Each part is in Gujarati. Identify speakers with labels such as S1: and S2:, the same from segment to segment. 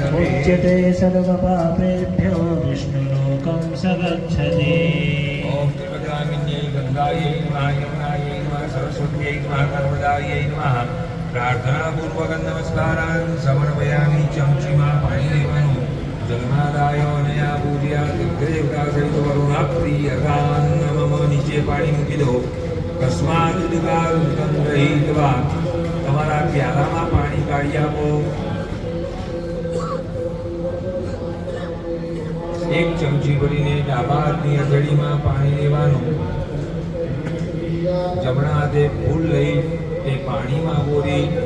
S1: मुच्यते सर्वपापेभ्यो विष्णुलोकं स गच्छति।
S2: ओम त्रिपदामिन्यै गंगायै नमः, यमुनायै नमः, सरस्वत्यै नमः, नर्मदायै नमः। प्रार्थनापूर्वक नमस्कारान् समर्पयामि। चमचीमा पाणी लेવાનું જલમાદાય અનયા પૂજ્યા દેવતા સહિત વરુણાપ્રિયગાન નમઃ. નીચે પાણી મૂકી દો. કસ્માત ઉદગારુતમ રહિતવા. તમારા પ્યાલામાં પાણી કાઢી આપો. એક ચમચી ભરીને ડાબા હાથની હથેળીમાં પાણી લેવાનું. જમણા હાથે ફૂલ લઈ તે પાણીમાં બોરી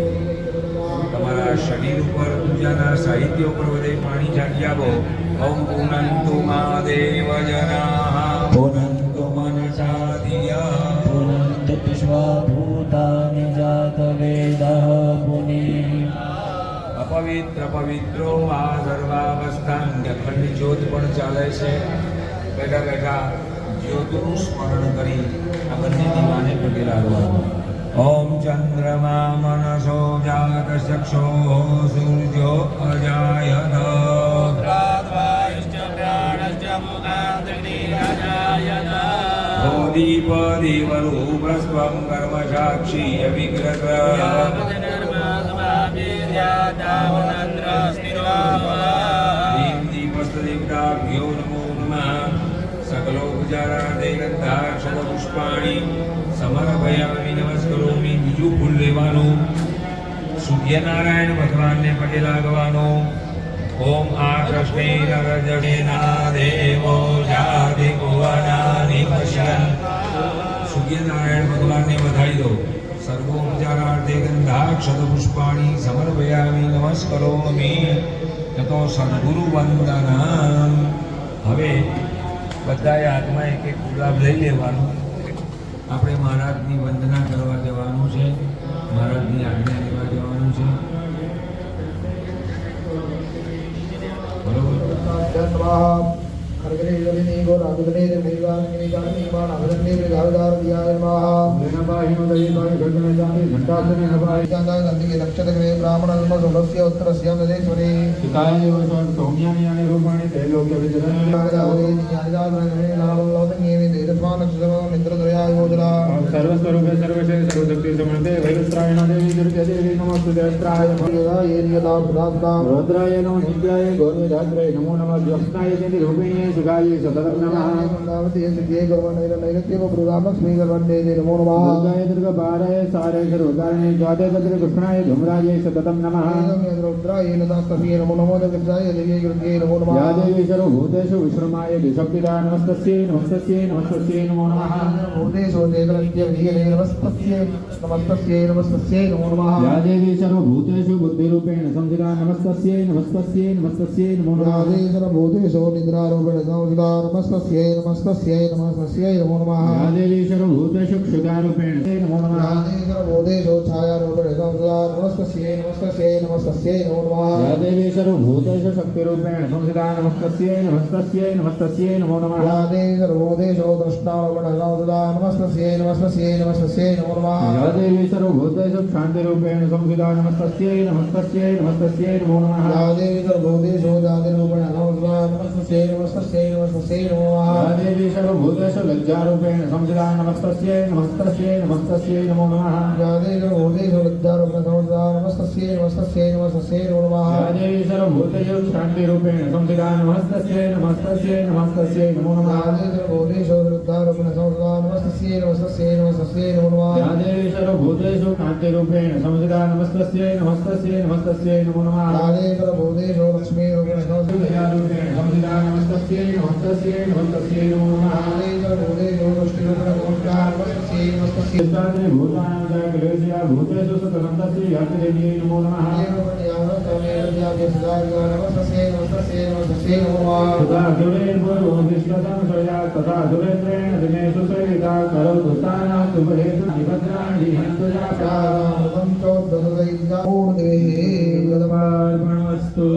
S2: તમારા શરીર ઉપર પૂજાના સાહિત્ય ઉપર બધે પાણી છાંટી આપો. ઓમ પૂનંતુ મહાદેવ જનાઃ પૂનંતુ મનસા ધિયા
S1: પુનન્તુ વિશ્વભૂતાનિ જાતવેદઃ પુનિ.
S2: અપવિત્ર પવિત્રો આ સર્વાવસ્થાન. અખંડ જ્યોત પણ ચાલે છે. બેઠા બેઠા જ્યોતનું સ્મરણ કરી આ બંને દીવાને પગે લાગવાનું. ओम चंद्रमा मनसो जात चक्षो सूर्यो अजायत दीप दीवरूपस्त्वं कर्म साक्षी अविग्रत दीपस्तदेवताभ्यो नमो नमः. सकलोपचारार्थे गन्धाक्षरपुष्पाणि समर्पयामि नमस्करोमि. બીજું ફૂલ લેવાનું. સૂર્યનારાયણ ભગવાનને પગે લાગવાનો. ઓમ આ કૃષ્ણેના દેવો જાતિ ભુવનાનિ પશ્યન. સૂર્યનારાયણ ભગવાનને વધાઈ દો. સર્વોપચારાર્થે ગંધાક્ષત પુષ્પાણિ સમર્પયામિ નમસ્કરોમિ. તતો સદગુરુ વંદનમ. હવે બધાએ હાથમાં એક એક ગુલાબ લઈ લેવાનું. આપણે મહારાજની વંદના કરવા જવાનું છે. મહારાજની આજ્ઞા લેવા જવાનું છે. બરોબર.
S3: सर्वस्वरूपे सर्वशे सर्वशक्ति समर्थे वैवस्त्रायण देवी दुर्गे देवी नमोस्तुते. अस्त्राय रुद्राय नमो नित्याय गौरवेदाग्रय नमो नमः. ज्योत्स्नाय चेति रूपिणे सुखाय सततं नमः. नमो नमः. दुर्गाय दुर्गपाराय साराय सर्वकारणे ज्वाते तत्र कृष्णाय धूम्राय सततं नमः. रुद्राय नमो नमो दक्षाय देवी दुर्गे नमो नमः. या देवी सर्वभूतेषु विश्रमाय द्विशक्तिदा नमस्तस्यै नमस्तस्यै नमस्तस्यै नमो नमः. भूतेषु नमस्तस्यै नमो नमः. या देवी सर्वभूतेषु बुद्धिरूपेण संस्थिता नमस्तस्यै नमस्तस्यै नमस्तस्यै नमो नमः. या देवी सर्वभूतेषु निद्रारूपेण संस्थिता नमस्तस्यै नमस्तस्यै नमस्तस्यै नमो नमः. या देवी सर्वभूतेषु क्षुधारूपेण नमो नमः. या देवी सर्वभूतेषु छायारूपेण संस्थिता नमस्तस्यै नमस्तस्यै नमस्तस्यै नमो नमः. या देवी सर्वभूतेषु शक्तिरूपेण संस्थिता नमस्तस्यै नमस्तस्यै नमस्तस्यै नमो नमः. या देवी सर्वभूतेषु दृष्टारूपेण संस्थिता नमस्तस्यै नमस्तस्यै नमस्तस्यै नमो नमः. या देवी सर्वभूतेषु शान्तिरूपेण संस्थिता नमस्तस्यै नमस्तस्यै नमस्तस्यै नमो नमः. या देवी सर्वभूतेषु जातिरूपेण संस्थिता नमस्तस्यै नमस्तस्यै नमस्तस्यै नमो नमः. या देवी सर्वभूतेषु लज्जारूपेण संस्थिता नमस्तस्यै नमस्तस्यै नमस्तस्यै नमो नमः. या देवी सर्वभूतेषु लज्जारूपेण संस्थिता नमस्तस्यै नमस्तस्यै नमस्तस्यै नमो नमः. या देवी सर्वभूतेषु शान्तिरूपेण संस्थिता नमस्तस्यै नमस्तस्यै नमस्तस्यै नमो नमः. या देवी सर्वभूतेषु लज्जारूपेण संस्थिता नमस्तस्यै नमस्तस्यै नमस्तस्यै नमो नमः. या देवी सर्वभूतेषु कान्तिरूपेण संस्थिता नमस्तस्यै नमस्तस्यै नमस्तस्यै नमो नमः. या देवी सर्वभूतेषु लक्ष्मीरूपेण संस्थिता नमस्तस्यै नमस्तस्यै नमस्तस्यै नमो नमः. या देवी सर्वभूतेषु पुष्टिरूपेण संस्थिता नमस्तस्यै नमस्तस्यै भूतानां जगदेशया भूतेषु सतसन्तस्यै यात्रेयै नमो नमः. नमस्तस्यै नमस्तस्यै नमस्तस्यै नमो नमः. तथा दुरेर्भूर्भुवस्तिष्ठतं स्वया तथा दुरेन्द्रेण दिनेषु सविता करो भूतानां शुभहेतु निभद्राणि हन्तु जातां चोद्दशदैर्यापूर्णेः यदमार्पणमस्तु.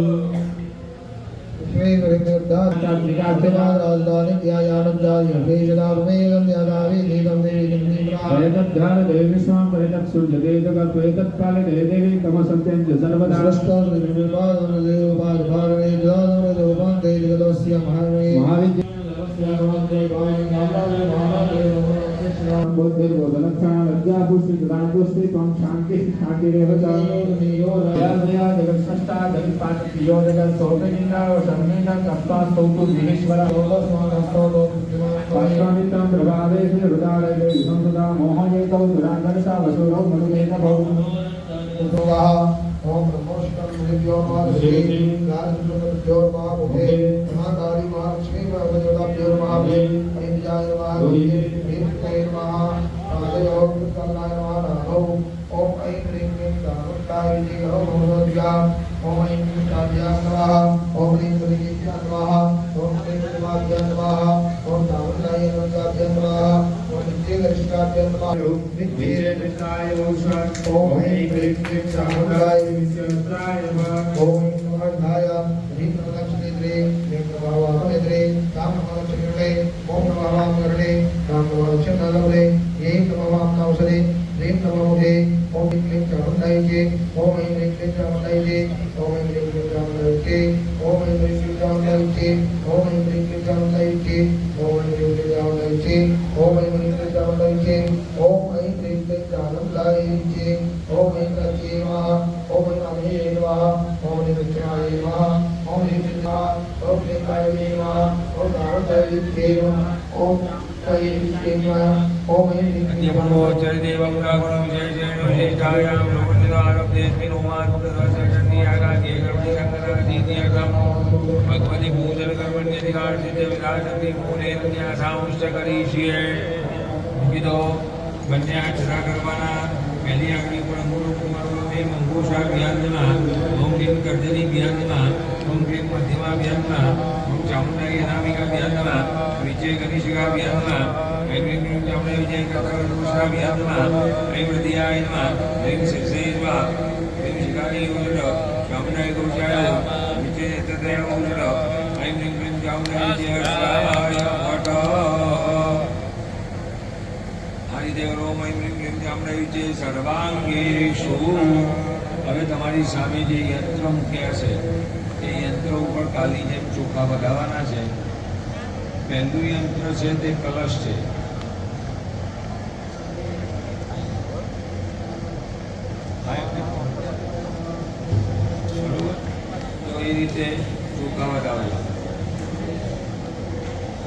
S2: ભગવતી પૂજન કર્મણ્ય અધિકાર સિદ્ધ વિકાર શક્તિ પૂરે ન્યાસાંશ કરીશીએ કીધો બંને અક્ષરા કરવાના પહેલી આગળ પણ અંગુરો કુમારો બે મંગોષા વ્યાજમાં ઓમ ક્લીમ કર્જની વ્યાજમાં ઓમ ક્લીમ મધ્યમા વ્યાજમાં ઓમ ચામુંડાઈ અનામિકા વ્યાજમાં વિજય ગણેશિકા વ્યાજમાં ऐं क्लीं क्लीं चामुण्डा विजय कर्तव्यदोषा व्याजमा ऐं वृद्धियाय नमः ऐं शिरसे नमः ऐं शिखायै ऊर्ज चामुण्डाय दोषाय विजय नेत्रदय ऊर्ज ऐं क्लीं क्लीं चामुण्डा विजय हर्षाय वट हरिदेव ओम ऐं क्लीं क्लीं चामुण्डा विजय सर्वांगेषु હવે તમારી સામે જે યંત્ર મૂક્યા છે એ યંત્ર ઉપર કાલી જેમ ચોખા વગાડવાના છે. પહેલું યંત્ર છે તે કલશ છે. તો એ રીતે ચોખા વગાડવા.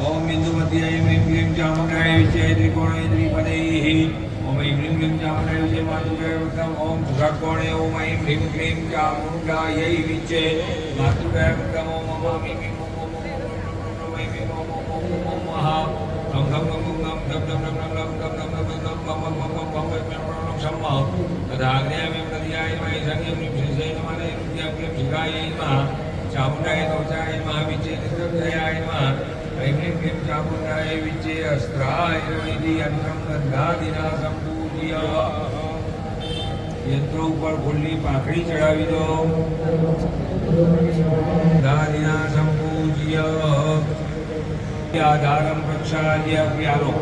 S2: ઓમ બિંદુ મધ્ય ऐं क्लीं क्लीं चामुण्डाय विजय त्रिकोणे त्रिपदैः ओम ऐं क्लीं क्लीं चामुण्डाय विजय मातृकाय वृत्तम् ओम षट्कोणे ओम ऐं क्लीं क्लीं चामुण्डायै विजय मातृकाय वृत्तम् ओम ममामि चामुण्डाय दोषाय नमः विजय निद्रयाय नमः ऐं क्लीं क्लीं चामुण्डाय विजय अस्त्राय इति यंत्रं गंधादिना संपूज्य यंत्र ऊपर फूलनी पाखड़ी चढ़ावी दो. गंधादिना संपूज्य आधारम प्रक्षाल्य प्यारो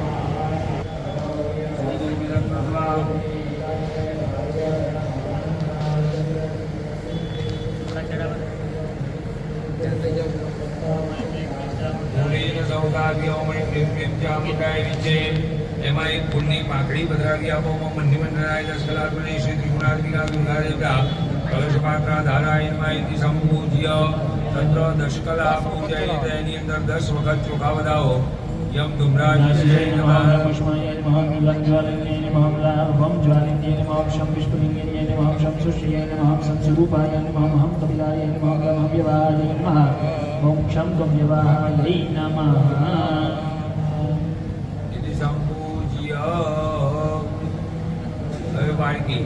S2: એમાં એક ફૂલની પાકડી પધરાવી આપો. મંડી મંડળાય 10 કલાક બને શ્રી ત્રિગુણાત્મિકા દુર્ગા દેવતા કલશ પાત્રા ધારાય માહિતી સંપૂજ્ય તંત્ર 10 કલાક પૂજાય. તેની અંદર 10 વખત ચોખા વધાવો. यम धूम्राज नमः पुष्पाय नमः ज्वालिन्ये नमः लाभं ज्वालिन्ये नमः शं विष्णुलिंगे नमः शं सुश्रिये नमः शं स्वरूपाय नमः हम कपिलाय नमः ब्रह्मव्यवाय नमः ओम शं ब्रह्मव्यवाय नमः इति संपूज्य वाणकी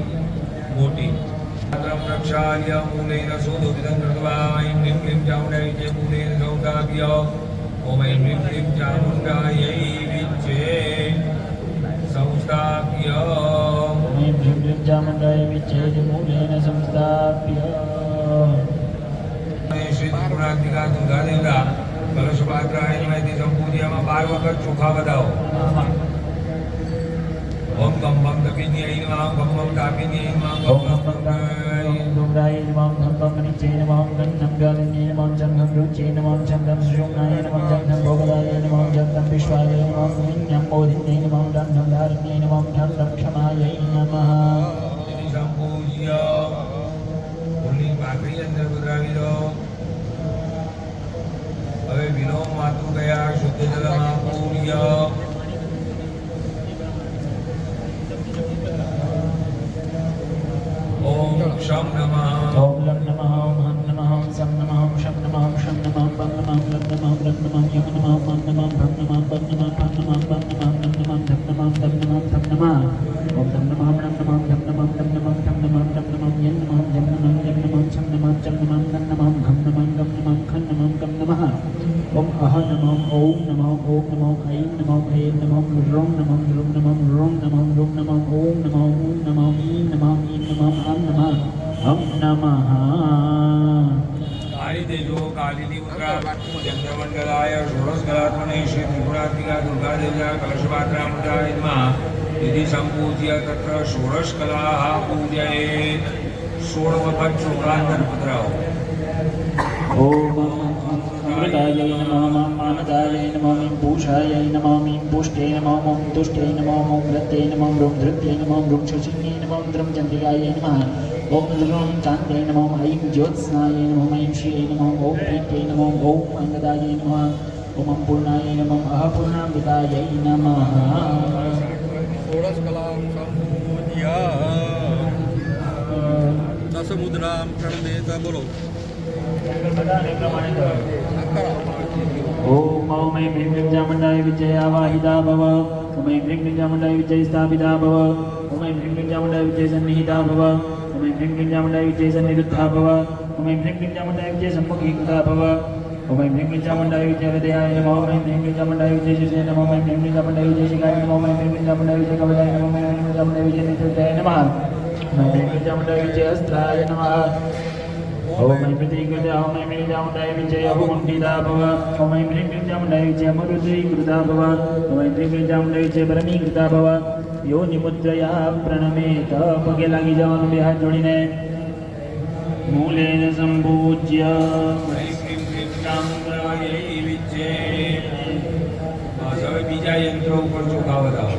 S2: मोटी रक्षाय मूलेन सोदोदितं कृत्वा ऐं क्लीं क्लीं चामुण्डाय विजय मूलेन सौदाभ्य ओम ऐं क्लीं क्लीं चामुण्डायै विजय संस्थाप्य ऐं क्लीं क्लीं चामुण्डाय विजय मूलेन संस्थाप्य श्री त्रिगुणात्मिका दुर्गा देवता પાત્રાય નમઃ ઇતિ સંપૂજ્યમાં 12 વખત ચોખા બતાવો ઓમ ગમ ભમ તપિન્યય નમઃ ગમ ભમ તાપિન્યય નમઃ ગમ
S1: ઓમ
S2: ભમ
S1: ગમ ગોમરાય નમઃ ગમ ગમ મનિચે નમઃ ગમ ગમ ગાલિન્યે નમઃ જમ ગમ રુચે નમઃ જમ ગમ સુષુમ્નાય નમઃ જમ ગમ ભોગદાય નમઃ જમ ગમ વિશ્વાય નમઃ વિඤ્ඤામ બોધિન્યે નમઃ ગમ ગમ ધારણ્યે નમઃ ગમ ગમ ક્ષમાય નમઃ
S2: ઇતિ સંપૂજ્ય ફૂલની પાકડી અંદર પધરાવી દો હવે વિલોમ માતુ ગયા શુદ્ધ જલમાં પૂર્ય ઓમ શમ નમઃ
S1: ઓમ લમ નમઃ ઓમ હમ નમઃ ઓમ સમ નમઃ ઓમ શમ નમઃ ઓમ શમ નમઃ પમ નમઃ લમ નમઃ લમ નમઃ યમ નમઃ મમ નમઃ ભમ નમઃ પમ નમઃ પમ નમઃ પમ નમઃ લમ નમઃ ધમ નમઃ ધમ નમઃ ધમ નમઃ ઓમ ધમ નમઃ લમ નમઃ ધમ નમઃ ધમ નમઃ ધમ નમઃ ધમ નમઃ યમ નમઃ જમ નમઃ યમ નમઃ છમ નમઃ ચમ નમઃ લમ નમઃ ઘમ નમઃ ગમ નમઃ ખન નમઃ ગમ નમઃ ઓમ અહ નમઃ ઓમ નમઃ ઓમ નમઃ ઐં નમઃ ઐં નમઃ ઋં નમઃ ઋં નમઃ ઋં નમઃ ઋં નમઃ ઓમ નમઃ ઓમ નમઃ ઈં નમઃ ઈં નમઃ અમ નમઃ હમ નમઃ
S2: કાળી તેજો કાલીની મુદ્રા ચંદ્રમંડલાય ષોડશકલાત્મને શ્રી ત્રિપુરાત્મિકા દુર્ગા દેવ્યા કલશપાત્રામૃતાય નમઃ ઇતિ સંપૂજ્ય તત્ર ષોડશકલાઃ પૂજયેત 16 વખત ચોખા અંદર પધરાવો
S1: ઓમ અમૃતાય નમઃ માનદાય નમઃ પૂષાય નમઃ પુષ્ટે નમઃ ઓમ તુષ્ટે નમઃ ઓમ રતે નમઃ રૂમ ધૃત્યે નમઃ રૂમ શચિન્યે નમઃ દ્રમ ચંદ્રિકાય નમઃ ઓમ દ્રમ ચાંદે નમઃ ઐં જ્યોત્સ્નાય નમઃ ઐં શ્રીય નમઃ ઓમ પ્રીત્યે નમઃ ઓમ અંગદાય નમઃ ઓમ પૂર્ણાય નમઃ અહપૂર્ણામૃતાય નમઃ
S4: षोडशकलां सम्पूज्य दशमुद्रां प्रणमेत बोलो
S1: ओम ओम ऐं ह्रीं क्लीं चामुण्डाय विजयावाहिता भव ओम ऐं ह्रीं क्लीं चामुण्डाय विजयस्थापिता भव ओम ऐं ह्रीं क्लीं चामुण्डाय विजयसन्निहिता भव ओम ऐं ह्रीं क्लीं चामुण्डाय विजयसन्निरुद्धा भव ओम ऐं ह्रीं क्लीं चामुण्डाय विजयसम्मुखीकृता भव ओम ऐं ह्रीं क्लीं चामुण्डाय विजयहृदयाय नमः ओम ऐं ह्रीं क्लीं चामुण्डाय विजयशिरसे नमः ओम ऐं ह्रीं क्लीं चामुण्डाय विजयशिखाय नमः ओम ऐं ह्रीं क्लीं चामुण्डाय विजयकवचाय नमः ओम ऐं ह्रीं क्लीं चामुण्डाय विजयनेत्रजाय नमः ओम ऐं ह्रीं क्लीं चामुण्डाय विजयहस्त्राय नमः ओम ऐं प्रतिकृता ओम ऐं ह्रीं चामुण्डाय विजयमुण्डिता भव ओम ऐं ह्रीं क्लीं चामुण्डाय विजयमरुद्रीकृता भव ओम ऐं ह्रीं क्लीं चामुण्डाय विजयपरमीकृता भव योनिमुद्रया प्रणमेत पगे लागी जवानुं બે હાથ જોડીને મૂલેન સંપૂજ્ય
S2: હરિ ક્લીં ક્લીં ચામુંડાય વિજ્જે હવે બીજા યંત્રો ઉપર ચોખા બતાવો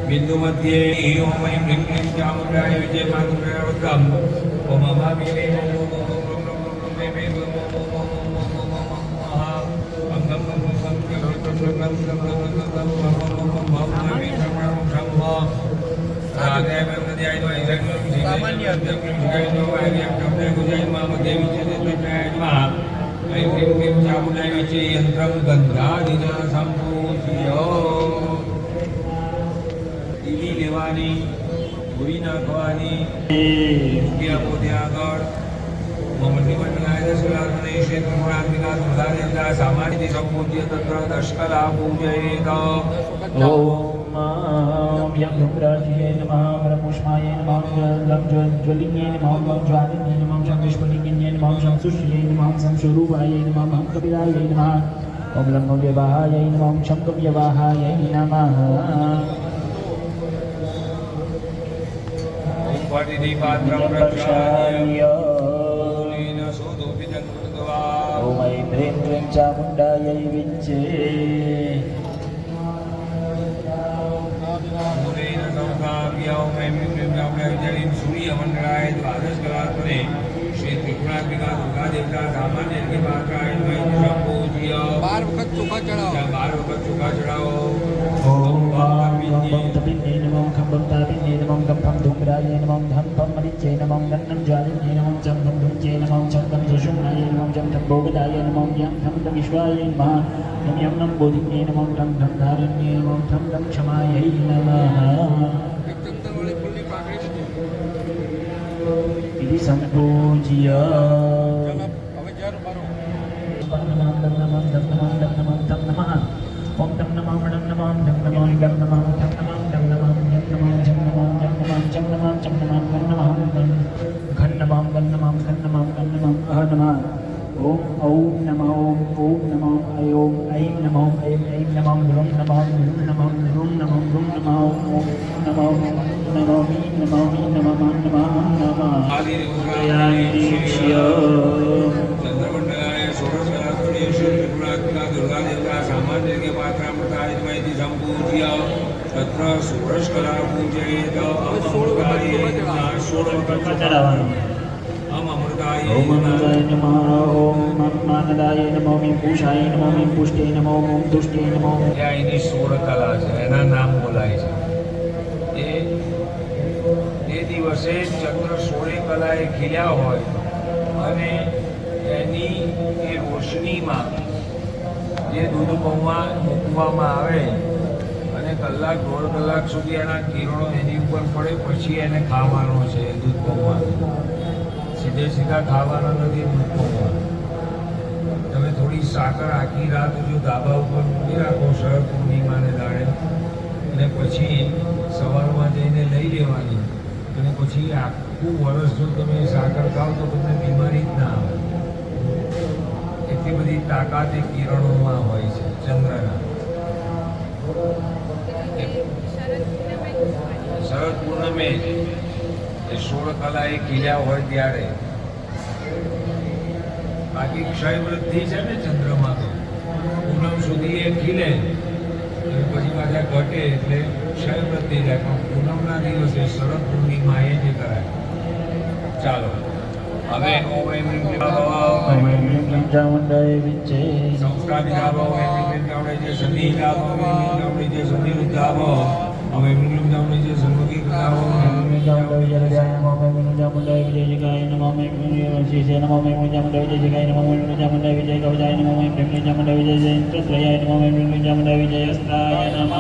S2: બિંદુ મધ્યે ઓમ ઐં હ્રીં ક્લીં ચામુંડાય વિજય માતુર્વૃત્તમ ઓમ મહાવીરે યંત્રમ ગંધાદિના સંપૂજ્ય દીવી લેવાની ધોઈ નાખવાની મૂક્યા પોતે આગળ મમની મંડલાય દશકલાત્મને શ્રી ત્રિપુરાત્મિકા દુર્ગા દેવતા સામાન્ય સંપૂજ્ય તત્ર દશકલા પૂજયેત
S1: ओम यम धूम्राजिये नमः परमुष्माय नमः लम ज्वलिन्ये नमः लम ज्वालिन्ये नमः शं विष्णुलिङ्गिन्ये नमः शं सुष्ये नमः शं स्वरूपाय नमः भं कपिलाय नमः ओम लम व्यवाहाय नमः शं व्यवाहाय नमः
S2: ओम पठिति पात्रं प्रक्षाल्य लीन सोदोपितं कृत्वा
S1: ओम ऐं ह्रीं क्लीं चामुण्डायै विच्चे
S2: मूलेन संस्थाप्य ओम ऐं ह्रीं क्लीं चामुण्डाय विजयीं सूर्यमण्डलाय द्वादशकलात्मने श्री त्रिपुरात्मिका दुर्गा देवता सामान्य के पात्राय नमः संपूज्य
S4: 12 વખત ચોખા ચડાવો
S2: 12 વખત ચોખા ચડાવો
S1: ओम बम तपिन्ये नमः खं बम तापिन्ये नमः गं फं धूम्राय नमः धं फं मरिच्ये नमः गन्नं ज्वालिन्ये नमः चं गं धुञ्चे नमः चं गं सुषुम्नाय नमः चं गं भोगदाय नमः यं ठं गं विश्वाय नमः यं यं नं बोधिन्ये नमः ठं ठं धारण्ये नमः ठं गं क्षमाय नमः
S4: એક ચંદનવાળી ફૂલની પાકડી મૂકો
S1: इति सम्पूज्य
S4: ચાલો હવે જ્યારે મારો
S1: ओम तम नमः मणं नमः धं नमः गं नमः धं नमः धं नमः यं नमः जं नमः जं नमः चं नमः चं नमः गं नमः घं नमः गं नमः घं नमः गं नमः अह नमः ओम नमः ऐं ओम
S2: अमृतायति सम्पूज्य तत्र षोडशकला पूजयेत अमृताय नमः षोडशकला
S1: ચડાવવાનું.
S2: अमृताय
S1: ઓમ
S2: नमः
S1: અમૃતાય નમઃ. ઓમ માનદાય નમઃ. ઓમ પૂષાય નમઃ. ઓમ પુષ્ટે નમઃ. ઓમ તુષ્ટે નમઃ.
S2: ત્યાં એની સોળ કલા છે એના નામ બોલાય છે એ દિવસે ચંદ્ર સોળે કલાએ ખીલ્યા હોય અને એની એ રોશનીમાં જે દૂધ પૌવા મૂકવામાં આવે અને કલાક દોઢ કલાક સુધી એના કિરણો એની ઉપર પડે પછી એને ખાવાનો છે દૂધ પૌવા સીધા ખાવાના નથી દૂધ પૌવા તમે થોડી સાકર આખી રાત જો ધાબા ઉપર મૂકી રાખો શરદ પૂર્ણિમાને દાડે અને પછી સવારમાં જઈને લઈ લેવાની અને પછી આખું વર્ષ જો તમે સાકર ખાઓ તો તમને બીમારી જ ના આવે એટલી બધી તાકાત એ કિરણોમાં હોય છે ચંદ્રના શરદ પૂર્ણિમે એ 16 કલાએ ખીલ્યા હોય ત્યારે બાકી ક્ષય વૃદ્ધિ છે ને ચંદ્રમાં તો પૂનમ સુધી એ ખીલે અને પછી પાછા ઘટે એટલે ક્ષય વૃદ્ધિ જાય પણ પૂનમના દિવસે શરદ પૂર્ણિમા એ જે કરાય ચાલો હવે ઓમ એમ રીમ ક્લીમ ભવ
S1: ઓમ એમ ક્લીમ ક્લીમ ચામુંડાય વિચ્ચે
S2: સંસ્કારિતા ભવ એમ રીમ ક્લીમ ચામુંડાય જે સંધિતા ભવ એમ રીમ ચામુંડાય જે સંધિરુદ્ધા ભવ ઓમ એમ રીમ ક્લીમ ચામુંડાય જે સંમુખીકૃતા ભવ
S1: ઓમ એમ ક્લીમ ચામુંડાય વિજયરાજાય નમઃ. ઓમ એમ ક્લીમ ચામુંડાય વિજયજિકાય નમઃ. ઓમ એમ ક્લીમ શિશે નમઃ. ઓમ એમ ક્લીમ ચામુંડાય વિજયજિકાય નમઃ. ઓમ એમ ક્લીમ ચામુંડાય વિજયકવચાય નમઃ. ઓમ એમ ક્લીમ ચામુંડાય વિજયજયંત્રત્રયાય નમઃ. ઓમ એમ ક્લીમ ચામુંડાય વિજયસ્ત્રાય નમઃ.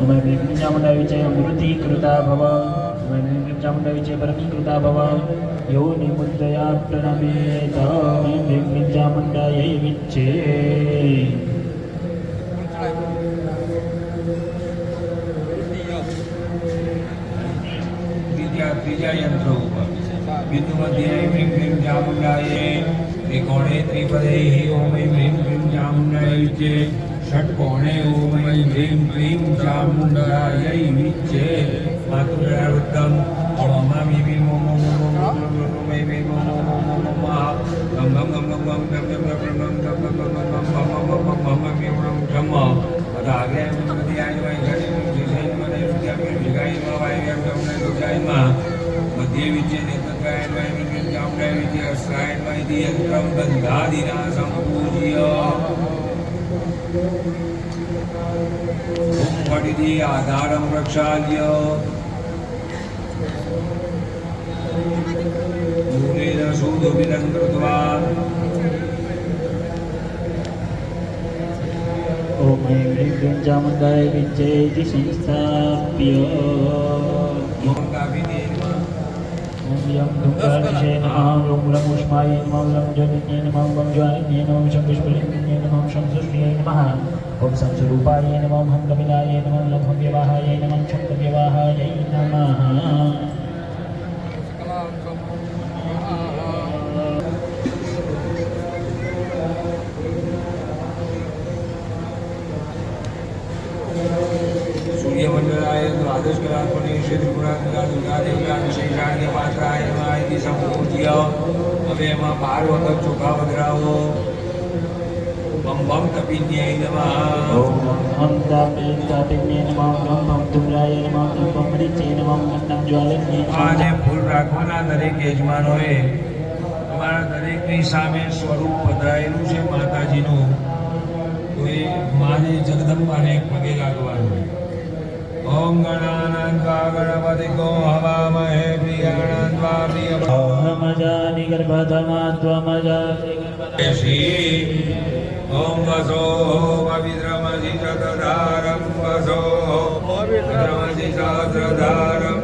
S1: ઓમ એમ ક્લીમ ચામુંડાય વિજય અમૃતીકૃતા ભવ. ઓમ એમ ક્લીમ ચામુંડાય વિજય પરમીકૃતા ભવ. યોનિમુદ્રયા પ્રણમેત. ઓમ એમ ક્લીમ ચામુંડાય વિચ્ચે
S2: ત્રીજા યંત્ર ઉપર બિંદુ મધ્યે એમ રીમ ક્લીમ ચામુંડાય ત્રિકોણે ત્રિપદે ઓમ એમ રીમ ક્લીમ ચામુંડાય વિચ્ચે ષટકોણે ઓમ એમ રીમ ક્લીમ ચામુંડાય વિચ્ચે માતૃવૃત્તમ ઓમામિ વિમો મો મો મો મો મે મે મો મો મો મો મો મા ગમ ગમ ગમ ગમ ગમ ગમ ગમ ગમ ગમ ગમ ગમ ગમ ગમ ગમ બધા આગળ બધી આવી ઘણી મને રૂપિયા ભેગાઈમાં વાયમાં રૂપિયામાં મધ્ય વિજય નેતૃત્વાય વાયમાં જામડાય વિજય અસ્રાયણ વાયદી યંત્રમ બંધાદિના સંપૂજ્ય પડિદી આધારમ પ્રક્ષાલ્ય મૂલેન સૂદોપિદં કૃત્વા
S1: ઓમ એમ ક્લીમ ક્લીમ ચામુંડાય વિજ્જેતિ સંસ્થાપ્ય. ઓમ યમ ધૂમ્રાક્ષે નમઃ. ઓમ લમ ઉષ્માય નમઃ. ઓમ લમ જ્વલિન્યે નમઃ. ઓમ લમ જ્વાલિન્યે નમઃ. ઓમ શં પુષ્પલિન્યે નમઃ. ઓમ શં સુષ્ણ્યે નમઃ. ઓમ શં સ્વરૂપાય નમઃ. ઓમ હં કપિલાય નમઃ. ઓમ લમ વ્યવાહાય નમઃ. ઓમ શં વ્યવાહાય નમઃ.
S2: સૂર્યમંડળાય દ્વાદશ કલાત્મને શ્રી ત્રિપુરા દુર્ગા દેવતા વિશેષાણ્ય પાત્રાય નમઃ ઇતિ સંપૂજ્ય હવે એમાં 12 વખત ચોખા વધરાવો બમ બમ કપિન્યાય નમઃ
S1: ઓમ હં તાપિન્યે નમઃ. ઓમ ભં ધૂમ્રાય નમઃ. ઓમ ભં મરીચિએ નમઃ. ઓમ લમ જ્વાલિન્યે
S2: આને
S1: નમઃ.
S2: ફૂલ રાખવાના દરેક યજમાનોએ તમારા દરેકની સામે સ્વરૂપ પધરાયેલું છે માતાજીનું તો એ માને જગદંબાને પગે લાગવાનું. ઓમ ગણાનાન્વા ગણપતિકો હવામહે પ્રિયાણાન્વા પ્રિયભ
S1: અહમજાનિ ગર્ભધમાત્વમજાનિ
S2: શ્રી ઓમ વસો પવિત્રમસી ચતધારમ વસો પવિત્રમસી સહસ્રધારમ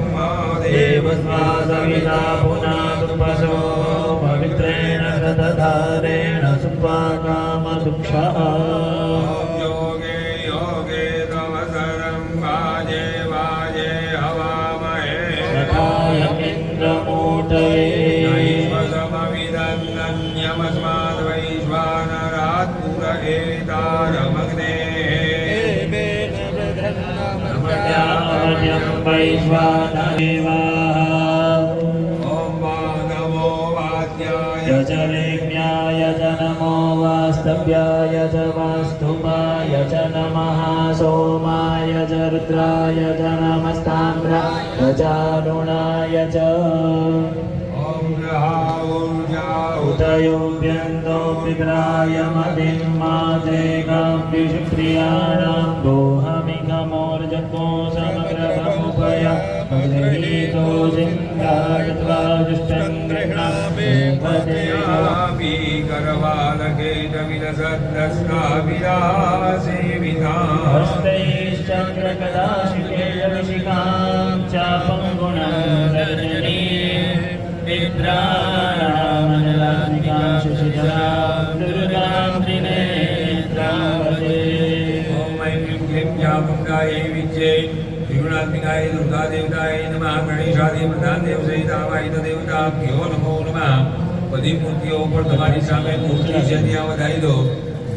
S1: દેવસ્વાસવિતા પુનાદુપસો પવિત્રેણ તદધારેણ સુપાકામદુક્ષા
S2: યોગે યોગે તવસરમ વાજે વાજે હવામહે
S1: તથાય ઇન્દ્રમૂર્તયે
S2: નૈશ્વસમવિદન્નન્યમસ્માદ વૈશ્વાનરાત પુરએતારમગ્ને
S1: નમસ્યાર્યં વૈશ્વાનરેવાહ
S2: ઓમ નમો વાદ્યાય
S1: યજલેમ્યાય ચ નમો વાસ્તવ્યાય ચ વાસ્તુમાય ચ नमः सोमाय च रुद्राय च नमस्ताम्राय च अरुणाय च
S2: ॐ ग्रहाऊर्जा
S1: उदयोऽभ्यन्तो विग्राय मतिं मातेकां विषुप्रियाणां दोहमिकमोर्जको समग्रभमुपय गृहीतो सिंहाय त्वा दुष्टं गृह्णामि
S2: यामि करवालकेटविलसद्दस्ताभिरासेविता
S1: हस्तैश्चन्द्रकदाशिकेशविशिखां चापं गुणं रजनी निद्राणामनलात्मिकां शशिधरां दुर्गां त्रिनेत्रां भजे
S2: ॐ ऐं क्लीं क्लीं चामुण्डायै विद्ये त्रिगुणात्मिकाय दुर्गादेवताय नमः गणेशादिप्रधानदेवसहितावाहितदेवताभ्यो नमो नमः બધી મૂર્તિઓ ઉપર તમારી સામે મૂર્તિ છે ત્યાં વધારી દો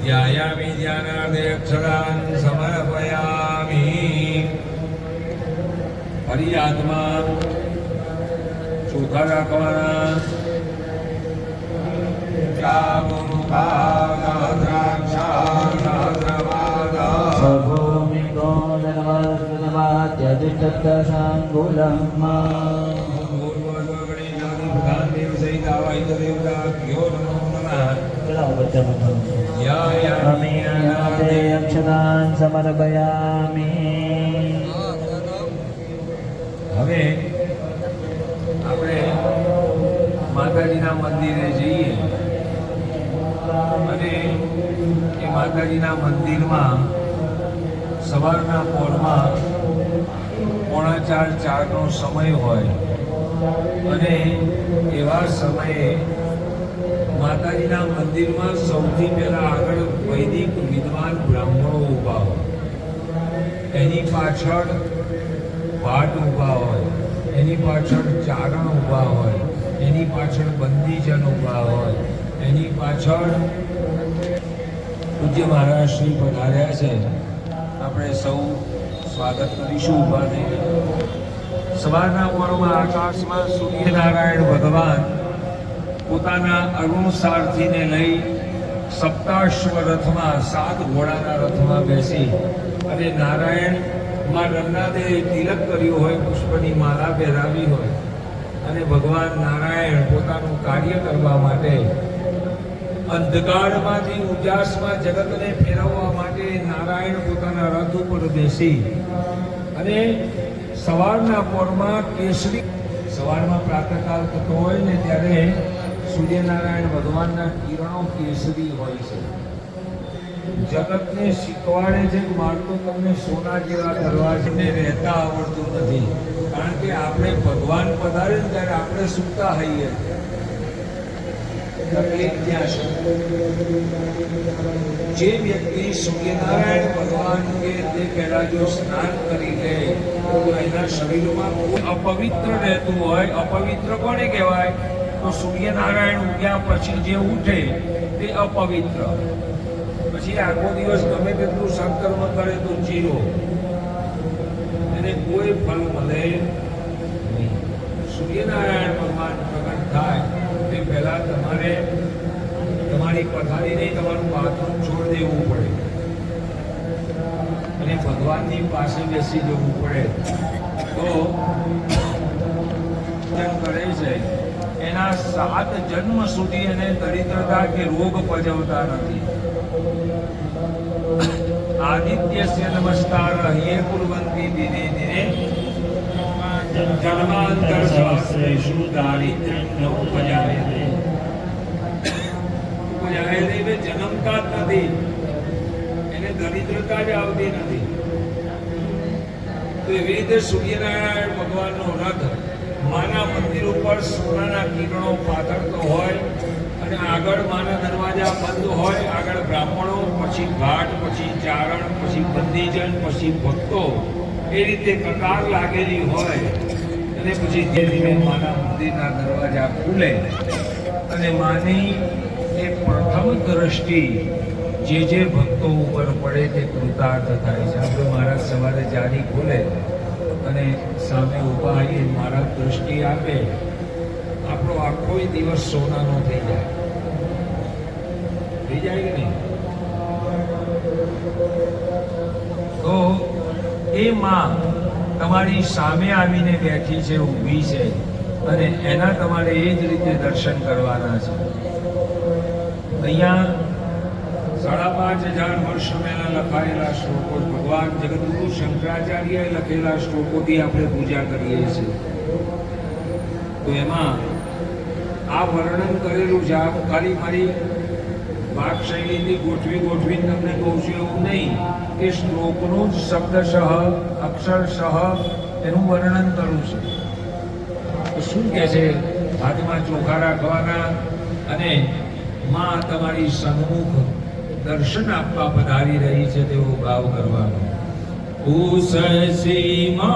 S2: ધ્યાયામિ ધ્યાનાર્થે અક્ષરાન સમર્પયામિ ફરી હાથમાં ચોખા રાખવાના
S1: સભૂમિકો ધર્મસ્વભાત્યજિતશાંગુલમ અમીનાથે અક્ષતાન સમર્પયામિ
S2: હવે આપણે માતાજીના મંદિરે જઈએ અને એ માતાજીના મંદિરમાં સવારના પોરમાં 3:45-4નો સમય હોય અને એવા સમયે માતાજીના મંદિરમાં સૌથી પહેલા આગળ વૈદિક વિદ્વાન બ્રાહ્મણો ઊભા હોય, એની પાછળ ભાટ ઊભા હોય, એની પાછળ ચારણ ઊભા હોય, એની પાછળ બંદીજન ઊભા હોય, એની પાછળ પૂજ્ય મહારાજ શ્રી પધાર્યા છે. આપણે સૌ સ્વાગત કરીશું ઊભા થઈને. સવારના પોરમાં આકાશમાં સૂર્યનારાયણ ભગવાન પોતાના અરુણ સારથીને લઈ સપ્તાશ્વ રથમાં 7 ઘોડાના રથમાં બેસી અને નારાયણ માં નર્મદે તિલક કર્યું હોય, પુષ્પની માળા પહેરાવી હોય અને ભગવાન નારાયણ પોતાનું કાર્ય કરવા માટે અંધકારમાંથી ઉજાસમાં જગતને ફેરવવા માટે નારાયણ પોતાના રથ ઉપર બેસી અને સવારના પોરમાં કેસરી સવારમાં પ્રાતઃકાળ થતો હોય ને ત્યારે સૂર્યનારાયણ ભગવાનના કિરણો કેસરી હોય છે. જગતને શીખવાડે છે કે મારે તો તમને સોના જેવા દરવાજાને રહેતા આવડતું નથી, કારણ કે આપણે ભગવાન પધારે ને ત્યારે આપણે સૂતા હોઈએ. તકલીફ ત્યાં છે. જે વ્યક્તિ સૂર્યનારાયણ ભગવાન કે તે પહેલા જો સ્નાન કરી લે તો એના શરીરમાં કોઈ અપવિત્ર રહેતું હોય. અપવિત્ર કોને કહેવાય? તો સૂર્યનારાયણ ઉગ્યા પછી જે ઉઠે તે અપવિત્ર. પછી આખો દિવસ ગમે તેટલું સંકર્મ કરે તો જીરો, એને કોઈ ફળ મળે નહીં. સૂર્યનારાયણ ભગવાન પ્રગટ થાય તે પહેલા તમારે તમારી પથારી નહીં, તમારું બાથરૂમ છોડી દેવું પડે અને ભગવાનની પાસે બેસી જવું પડે. તો જેમ કરે છે એના 7 જન્મ સુધી એને દરિદ્રતા કે રોગ પજવતા નથી. આદિત્યસ્ય નમસ્કાર યે કુર્વન્તિ દિને દિને જન્માંતર સહસ્રેષુ દારિદ્ર્યં ન ઉપજાયતે. ઉપજાયતે જન્મતા જ નથી, એને દરિદ્રતા જ આવતી નથી. તો એવી રીતે સૂર્યનારાયણ ભગવાનનો રથ માના મંદિર ઉપર સોનાના કિરણો પાથરતો હોય અને આગળ માના દરવાજા બંધ હોય, આગળ બ્રાહ્મણો, પછી ઘાટ, પછી ચારણ, પછી બંદીજન, પછી ભક્તો, એ રીતે કતાર લાગેલી હોય અને પછી ધીમે ધીમે માના મંદિરના દરવાજા ખુલે અને માની એ પ્રથમ દ્રષ્ટિ જે ભક્તો ઉપર પડે તે કૃતાર્થ થાય છે. આપણે મહારાજ સવારે જારી ખોલે અને સામે ઊભા આવીએ, મારા દ્રષ્ટિ આપે, આપણો આખો દિવસ સોનાનો થઈ જાય. થઈ જાય કે નહીં? માં તમારી સામે આવીને બેઠી છે, ઊભી છે, અને એના તમારે એ જ રીતે દર્શન કરવાના છે. અહીંયા 5,500 વર્ષ પહેલા લખાયેલા શ્લોકો, ભગવાન જગતગુરુ શંકરાચાર્યએ લખેલા શ્લોકોથી આપણે પૂજા કરીએ છીએ. તો એમાં આ વર્ણન કરેલું છે. આ ખાલી મારી વાક શૈલીથી ગોઠવીને તમને કહું છું એવું નહીં કે શ્લોકનું જ શબ્દશઃ અક્ષરશઃ એનું વર્ણન કરું છું. તો શું કહે છે? હાથમાં ચોખા રાખવાના અને માં તમારી સન્મુખ દર્શન આપવા પધારી રહી છે તેવો ભાવ કરવાનો. ઉસસીમાં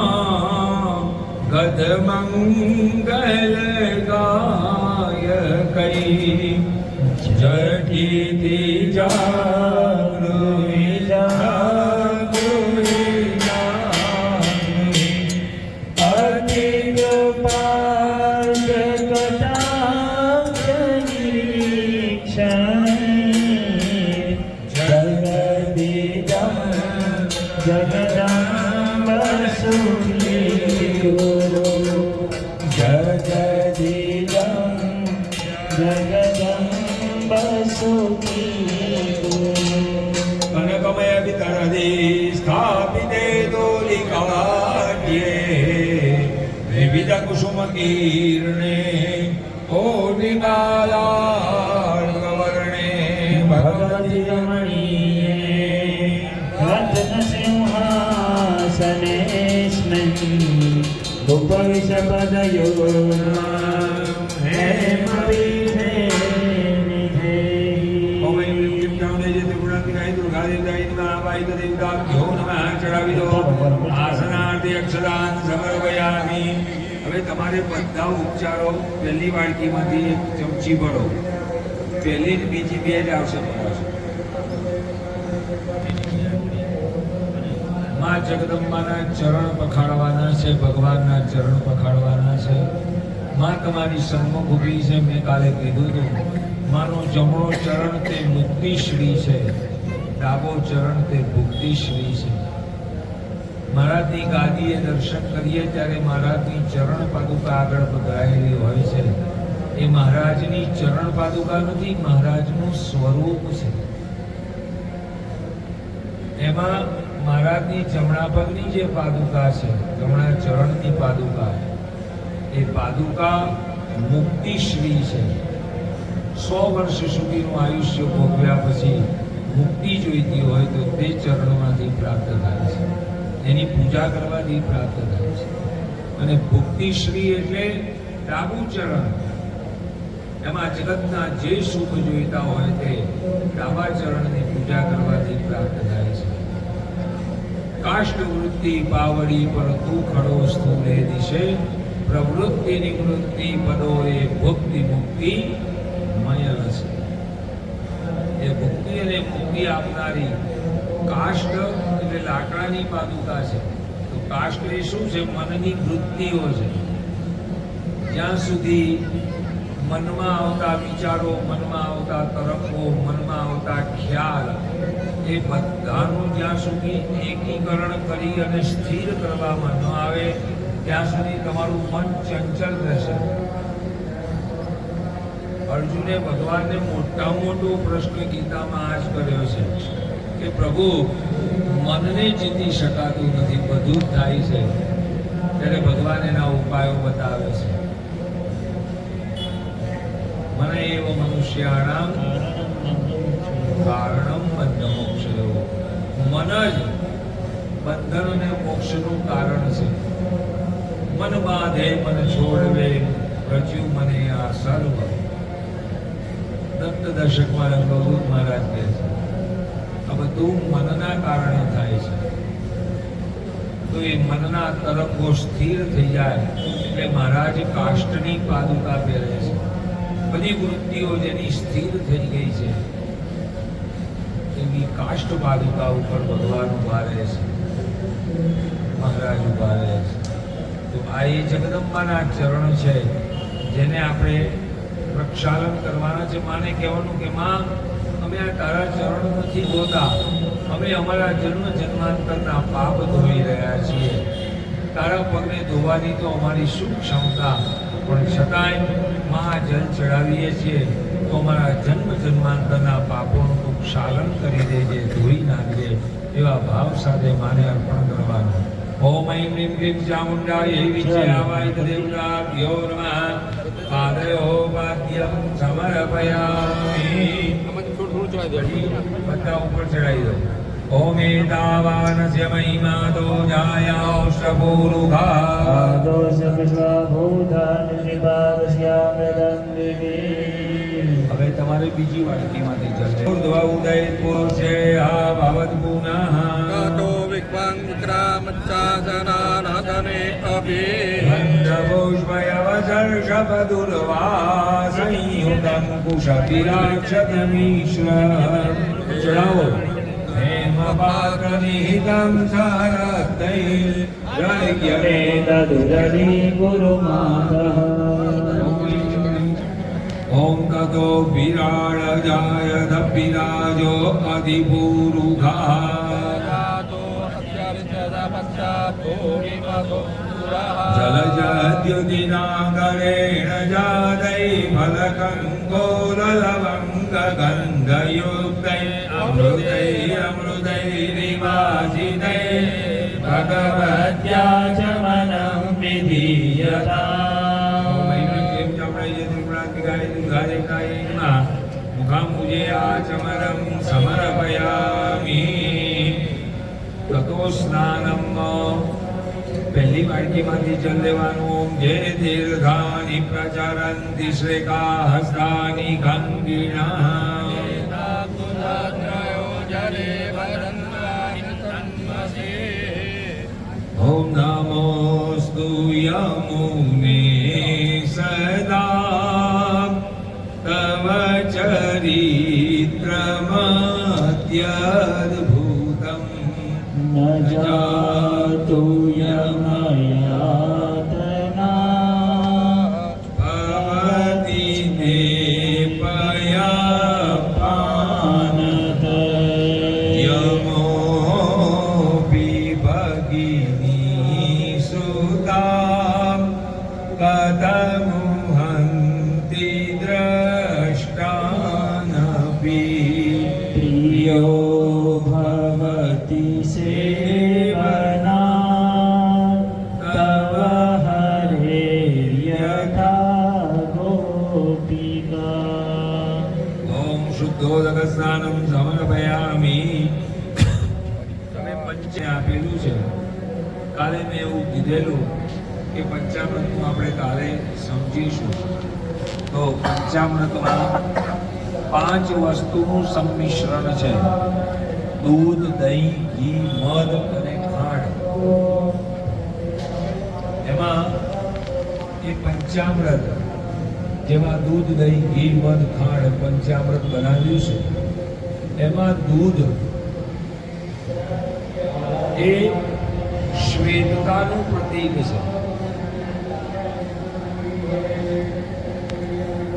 S2: ગદ મંગલ ગાય કઈ જટીથી જાગૃતિ
S1: જગદંબ સુખી ગુરુ જગદંબ સુખી ગુરુ
S2: કનકમય વિતરદી સ્થાપિતે દોલિકાઢ્યે વિવિધ કુસુમ કીર્ણે કોટિબાલાર્કવર્ણે ભગવતી રમણીયે
S1: રત્નસિંહાસનેસ્મિन् ઉપવિશપદયો
S2: ચડાવી દો. આસનાર્થે અક્ષદાન સમર્પયામિ. હવે તમારે બધા ઉપચારો પહેલી વાડકીમાંથી એક ચમચી ભરો. પહેલી ને બીજી બે જ આવશે. માં જગદંબાના ચરણ પખાડવાના છે, ભગવાનના ચરણ પખાડવાના છે. માં તમારી સન્મુખ ઊભી છે. મેં કાલે કીધું હતું, માનો જમણો ચરણ તે મુક્તિશ્રી છે, ડાબો ચરણ તે ભુક્તિશ્રી છે. મહારાજની ગાદીએ દર્શન કરીએ ત્યારે મહારાજની ચરણ પાદુકા આગળ પધરાયેલી હોય છે. એ મહારાજની ચરણ પાદુકા નથી, મહારાજનું સ્વરૂપ છે. એમાં મહારાજની જમણા પગની જે પાદુકા છે, જમણા ચરણની પાદુકા, એ પાદુકા મુક્તિશ્રી છે. 100 વર્ષ સુધીનું આયુષ્ય ભોગવ્યા પછી મુક્તિ જોઈતી હોય તો તે ચરણમાંથી પ્રાપ્ત થાય છે, એની પૂજા કરવાથી પ્રાપ્ત થાય છે. અને ભુક્તિશ્રી એટલે ડાબુ ચરણ. એમાં જગતના જે સુખ જોઈતા હોય તે ડાબા ચરણની પૂજા કરવાથી પ્રાપ્ત થાય છે. કાષ્ટ વૃત્તિ પાવડી પર તું ખડો સ્થૂલે દિશે, પ્રવૃત્તિ નિવૃત્તિ પદો એ ભુક્તિ મુક્તિ મય છે. એ ભુક્તિ અને મુક્તિ આપનારી કાષ્ટ એટલે લાકડાની પાદુકા છે. તો કાષ્ટ એ શું છે? મનની વૃત્તિઓ છે. જ્યાં સુધી મનમાં આવતા વિચારો, મનમાં આવતા તરંગો, મનમાં આવતા ખ્યાલ, એ બધાનું જ્યાં સુધી એકીકરણ કરી અને સ્થિર કરવામાં ન આવે ત્યાં સુધી તમારું મન ચંચલ રહેશે. અર્જુને ભગવાનને મોટામાં મોટો પ્રશ્ન ગીતામાં આ જ કર્યો છે કે પ્રભુ, મનને જીતી શકાતું નથી, બધું જ થાય છે. ત્યારે ભગવાન એના ઉપાયો બતાવે છે. મને એવો મનુષ્યાણામ કારણમ બંધ મોક્ષયો. મન જ બંધન અને મોક્ષનું કારણ છે. મન બાંધે મન છોડવે, રચ્યું મને આ સર્વ. દત્ત દશકમાં રંગવદૂત મહારાજ કહે છે આ બધું મનના કારણે થાય છે. તો એ મનના તરંગો સ્થિર થઈ જાય એટલે મહારાજ કાષ્ટની પાદુકા પહેરે છે. બધી વૃત્તિઓ જેની સ્થિર થઈ ગઈ છે એવી કાષ્ટ પાદુકા ઉપર ભગવાન ઉભા રહે છે, મહારાજ ઉભા રહે છે. તો આ એ જગદંબાના ચરણ છે જેને આપણે પ્રક્ષાલન કરવાના છે. માને કહેવાનું કે માં, અમે અમે આ તારા ચરણ નથી જોતા, અમે અમારા જન્મ જન્માંતરના પાપ ધોઈ રહ્યા છીએ. તારા પગને ધોવાની તો અમારી શું ક્ષમતા, પણ છતાંય માં જલ ચડાવીએ છીએ તો અમારા જન્મ જન્માંતરના પાપોનું તું ક્ષાલન કરી દેજે, ધોઈ નાખજે. એવા ભાવ સાથે માને અર્પણ કરવાનું. ઓમ ઐં હ્રીં ક્લીં ચામુંડાય વિદ્યાવાય તદેવતાભ્યો નમઃ. પાદયો વાદ્યમ સમર્પયામિ.
S4: આમાંથી થોડું ચડાવી દે.
S2: બધા ઉપર ચડાવી દો. ઓમ એતાવાનસ્ય મહિમાતો જાયાષ્ટપૂરુઘા.
S1: આદોષ વિશ્વભૂતાન શ્રીપાદશ્યામૃતં દેવી.
S2: હવે તમારે બીજી વાટકીમાંથી જશે. ઉર્ધ્વ ઉદય પુરુષે આ ભવત પુનઃ.
S4: કાતો વિક્વાંગ વિક્રામચ્ચાસનાનહતને અભિ.
S2: ગંધપુષ્પયવસર્ષપદુર્વા સંયુતં કુશપિરાક્ષતમીશ્વર. ચડાવો. હેમપાત્રનિહિતં સારક્તૈર્યજ્ઞે
S1: તદુદરી ગુરુમાતઃ.
S2: ઓમ તતો વિરાળ જાય ધપિરાજો અધિપુરુઘા.
S4: કાતો અત્યારિચદપશ્ચાતો વિમતો પુરઃ.
S2: જલજદ્યુતિનાગરેણ જાતૈ ફલકંકોલલવંગગંધયુક્તૈ અમૃતૈરમૃતૈરિવાસિતૈ
S1: ભગવત્યાચમनं વિધીયતા.
S2: મુખામુજે આચમરં સમર્પયામિ. તતો સ્નાનમ. પહેલી વાટકીમાંથી જલ લેવાનું. જે દીર્ઘાની પ્રચરંતિ શ્રેકા હસ્તાની ગંગીણા. ઓમ નમોસ્તુ યમુને સદા તવ ચરિત્રમત્યદ્ભુતમ.
S1: ન જાતુ યમયાતના
S2: ભવતિ તે પયપાનત. યમોપી ભગિની સુતા કતમુહંતિ દ્રષ્ટાનપી.
S1: પ્રિયો ભવતિ સેવના તવ હરેર્યથા ગોપિકા.
S2: ઓમ શુદ્ધોદક સ્નાનમ સમર્પયામિ. તમે પંચે આપેલું છે. કાલે મેં એવું કીધેલું કે પંચામૃતનું આપણે કાલે સમજીશું. તો પંચામૃતમાં 5 વસ્તુનું સંમિશ્રણ છે. દૂધ, દહીં, ઘી, મધ અને ખાંડ. એમાં એ પંચામૃત જેમાં દૂધ, દહીં, ઘી, મધ, ખાંડ પંચામૃત બનાવ્યું છે. એમાં દૂધ એ શ્વેતતાનું પ્રતીક છે.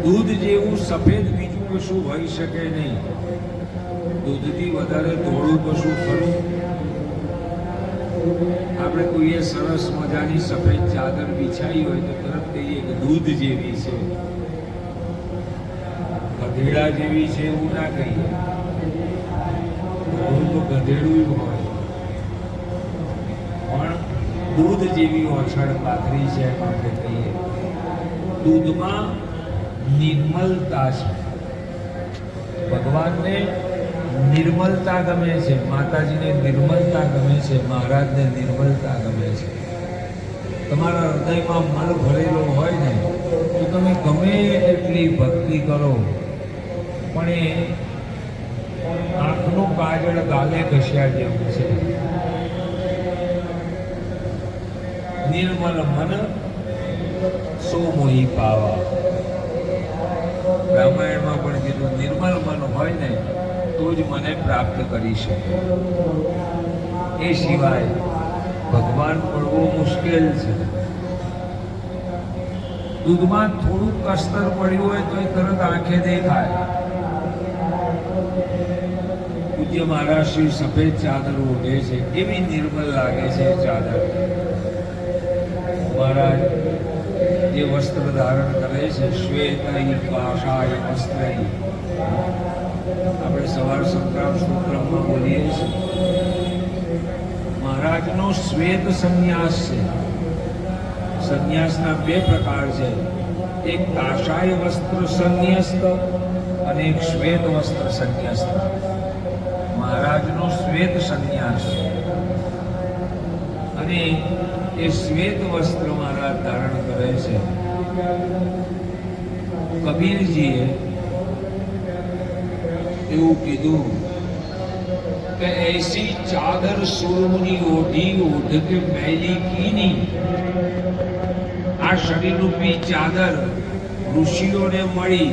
S2: દૂધ જેવું સફેદ બીજું કશું હોઈ શકે નહીં. દૂધથી વધારે ધોળું કશું ખરું? આપણે કોઈએ સરસ મજાની સફેદ ચાદર બિછાઈ હોય તો તરત કહીએ કે દૂધ જેવી છે, ગધેડા જેવી છે એવું ના કહીએ. ધોળું તો ગધેડું હોય, પણ દૂધ જેવી ઓછળ પાથરી છે એમ આપણે કહીએ. દૂધમાં નિર્મલતા છે. ભગવાનને નિર્મલતા ગમે છે, માતાજીને નિર્મલતા ગમે છે, મહારાજને નિર્મલતા ગમે છે. તમારા હૃદયમાં મન ભરેલો હોય ને તો તમે ગમે એટલી ભક્તિ કરો પણ એ આંખનું કાજળ ગાલે ઘસ્યા જેવું છે. નિર્મલ મન સો મોહી પાવા. રામાયણમાં પણ કીધું નિર્મલ મન હોય ને તો જ મને પ્રાપ્ત કરી શકે. એ સિવાય ભગવાન મળવું મુશ્કેલ છે. દૂધમાં થોડું કસ્તર પડ્યું હોય તો એ તરત આંખે દેખાય. પૂજ્ય મહારાજ શ્રી સફેદ ચાદર ઓઢે છે, કેવી નિર્મલ લાગે છે એ ચાદર. મહારાજ જે વસ્ત્ર ધારણ કરે છે, શ્વેતૈ કાષાય વસ્ત્રૈ, આપણે સવાર સંક્રાંત સ્તોત્રમાં બોલીએ છીએ. મહારાજનો શ્વેત સંન્યાસ છે. સંન્યાસના બે પ્રકાર છે, એક કાષાય વસ્ત્ર સંન્યસ્ત અને એક શ્વેત વસ્ત્ર સંન્યસ્ત. મહારાજનો શ્વેત સંન્યાસ અને એ શ્વેત વસ્ત્ર મહારાજ ધારણ કરે છે. કબીરજીએ એવું કીધું કે એસી ચાદર સુરમુની ઓઢી ઓઢ કે મેલી કીની. આ શરીરરૂપી ચાદર ઋષિઓને મળી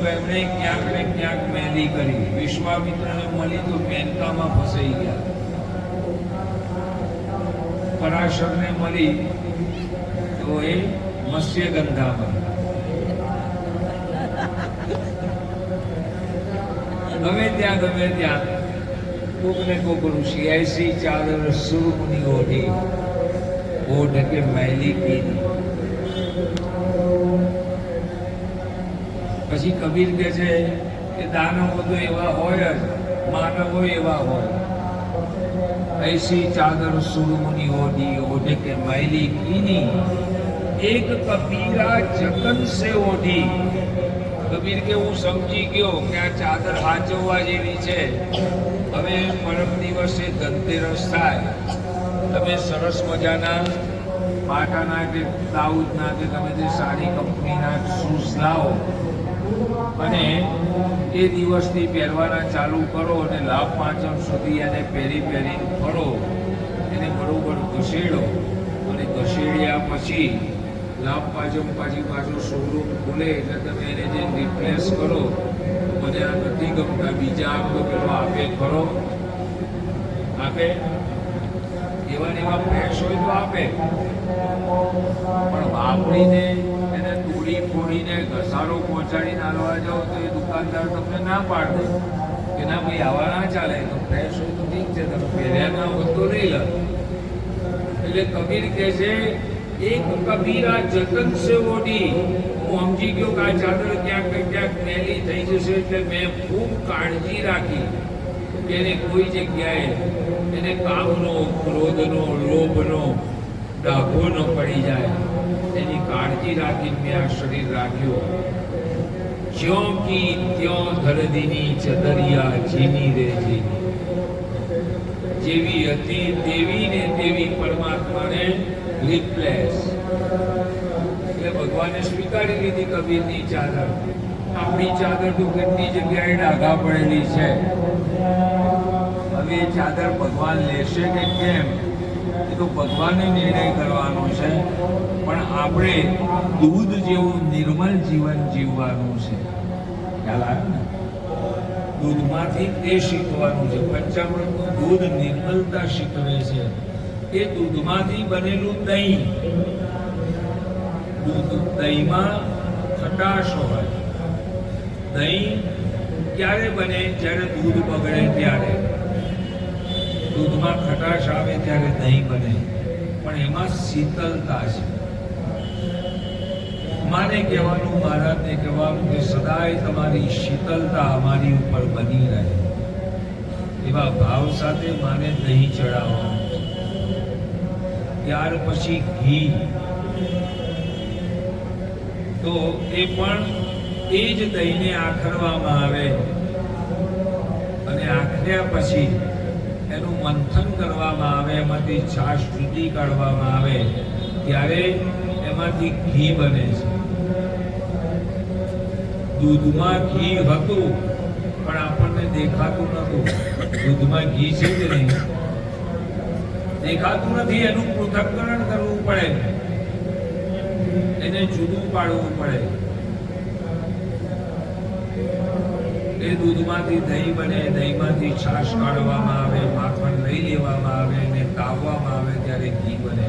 S2: તો એમણે ક્યાંક ને ક્યાંક મેલી કરી. વિશ્વામિત્રને મળી તો મેનકામાં ફસાઈ ગયા. પરાશરને મળી તો એ મત્સ્યગંધામાં. ગમે ત્યાં કોક ને કોક ઋષિ એસી ચાદર સુરમુની ઓઢી ઓઢ કે મેલી કીધી. પછી કબીર કહે છે કે દાનવો તો એવા હોય જ, માનવો એવા હોય. ऐसी चादर सुरमुनि ओढ़ी ओढ़ के मैली कीनी, एक कबीरा जतन से ओढ़ी. કબીર કે હું સમજી ગયો કે આ ચાદર હાચવવા જેવી છે. હવે પરમ દિવસે ધનતેરસ થાય, તમે સરસ મજાના બાટાના કે દાઉદના કે તમે જે સારી કંપનીના શૂઝ લાવો અને એ દિવસથી પહેરવાના ચાલુ કરો અને લાભ પાંચમ સુધી એને પહેરીને ફરો. એને બરોબર ઘસેડો અને ઘસેડ્યા પછી લાભ પાંચમ પાછું શોરૂમ ખુલે એટલે તમે એને જે રિપ્લેસ કરો. મને આ નથી ગમતા, બીજા આમ તો પેલો આપે ખરો, આપે એવા ને એવા ફ્રેશ હોય તો આપે, પણ વાપરીને એને તોડી ફોડીને ઘસારો પહોંચાડીને હાલવા જાઓ તો એ દુકાનદાર તમને ના પાડે કે ના ભાઈ આવા ના ચાલે. તો ફ્રેશ હોય તો ઠીક છે, તમે પહેર્યા ના હોય તો લઈ લો. એટલે કબીર કહે છે એક કબીરા જતન સે ઓઢી. હું સમજી ગયો કે આ ચાદર ક્યાંક મેલી થઈ જશે એટલે મેં ખૂબ કાળજી રાખી કે એને કોઈ જગ્યાએ એને કામનો, ક્રોધનો, લોભનો ડાઘો ન પડી જાય. એની કાળજી રાખીને મેં આ શરીર રાખ્યો. જ્યો કી ત્યો ધરદીની ચદરિયા જીની રે જીની. જેવી હતી તેવી ને તેવી પરમાત્માને રિપ્લેસ. એટલે ભગવાને સ્વીકારી લીધી કબીરની ચાદર. આપણી ચાદર તો કેટલી જગ્યાએ ડાઘા પડેલી છે. હવે એ ચાદર ભગવાન લેશે કે કેમ એ તો ભગવાને નિર્ણય કરવાનો છે, પણ આપણે દૂધ જેવું નિર્મલ જીવન જીવવાનું છે. ખ્યાલ આવે ને? દૂધમાંથી તે શીખવાનું છે. પંચામૃતનું દૂધ નિર્મલતા શીખવે છે. એ દૂધમાંથી બનેલું દહીં. દહીંમાં ખટાશ હોય. દહીં ક્યારે બને? જ્યારે દૂધ બગડે ત્યારે. દૂધમાં ખટાશ આવે ત્યારે દહીં બને, પણ એમાં શીતલતા છે. મારે કહેવાનું, મહારાજને કહેવાનું કે સદાય તમારી શીતલતા અમારી ઉપર બની રહે. એવા ભાવ સાથે માને દહીં ચડાવવાનું. ત્યાર પછી ઘી, તો એ પણ એ જ દહીંને આખરવામાં આવે અને આખર્યા પછી એનું મંથન કરવામાં આવે, એમાંથી છાશ જુદી કાઢવામાં આવે ત્યારે એમાંથી ઘી બને છે. દૂધમાં ઘી હતું પણ આપણને દેખાતું નતું. દૂધમાં ઘી છે કે નહીં દેખાતું નથી. એનું પૃથક્કરણ કરવું પડે, એને જુદું પાડવું પડે. એ દૂધમાંથી દહીં બને, દહીંમાંથી છાશ કાઢવામાં આવે, માખણ લઈ લેવામાં આવે અને તાવવામાં આવે ત્યારે ઘી બને.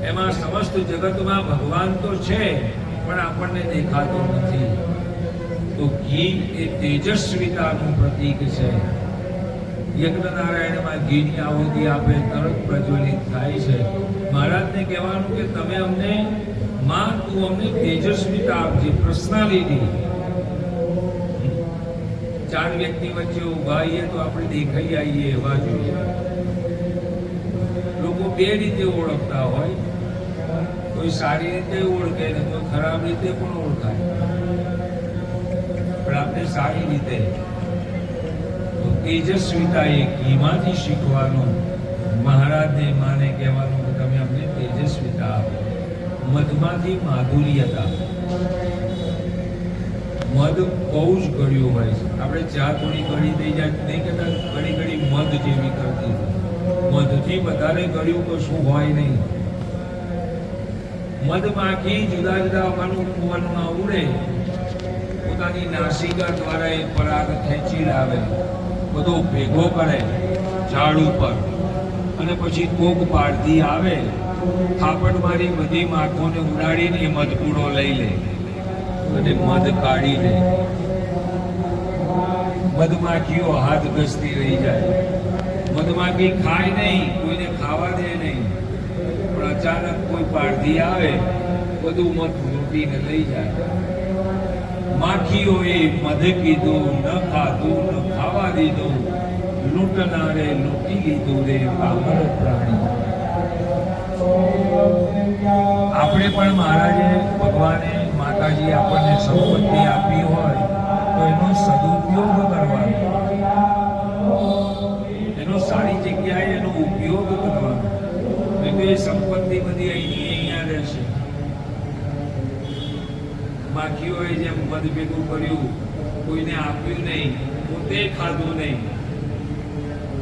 S2: એમાં સમસ્ત જગતમાં ભગવાન તો છે પણ આપણને દેખાતો નથી. તો ઘી એ તેજસ્વીતાનું પ્રતીક છે. યજ્ઞનારાયણમાં ઘીની આહુતિ આપે તરત પ્રજ્વલિત થાય છે. મહારાજને કહેવાનું કે તમે અમને માં તું અમને તેજસ્વીતા આપજે, પર્સનાલિટી. ચાર વ્યક્તિ વચ્ચે ઉભા આવીએ તો આપણે દેખાઈ આવીએ એવા જોઈએ. લોકો બે રીતે ઓળખતા હોય, કોઈ સારી રીતે ઓળખે ને કોઈ ખરાબ રીતે પણ ઓળખાય, પણ આપણે સારી રીતે. તેજસ્વીતા એ ઘીમાંથી શીખવાનું. મહારાજને માને કહેવાનું કે તમે અમને તેજસ્વીતા આપો. મધમાંથી માધુર્યતા. મધ બહુ જ ગળ્યું હોય છે. આપણે ચા થોડી ગળી થઈ જાય નહીં કહેતા ઘડી ઘડી મધ જેવી કરતી. મધથી વધારે ગળ્યું કશું હોય નહીં. મધમાખી જુદા જુદા વનમાં ઉડે, પોતાની નાસિકા દ્વારા એ પરાગ ખેંચી લાવે, બધો ભેગો કરે ઝાડ ઉપર, અને પછી કોક પાડતી આવે, થાપડ મારી બધી માખોને ઉડાડીને એ મધપૂડો લઈ લે અને મધ કાઢી લે. મધમાખીઓ હાથ ઘસતી રહી જાય. મધમાખી ખાય નહીં, કોઈને ખાવા દે નહીં, પણ અચાનક કોઈ પાડતી આવે, બધું મધ લૂંટીને લઈ જાય. માખીઓએ મધ કીધું, ન ખાધું, ન ખાવા દીધું, લૂંટનારે લૂંટી લીધું રે પામર પ્રાણી. આપણે પણ મહારાજે ભગવાને માતાજી આપણને સંપત્તિ આપી હોય તો એનો સદુપયોગ કરવાનો, એનો સારી જગ્યાએ એનો ઉપયોગ કરવાનો. નહીં તો એ સંપત્તિ બધી અહીંયા રહેશે. માખીઓએ જેમ મધ ભેગું કર્યું, કોઈને આપ્યું નહીં, પોતે ખાધું નહીં,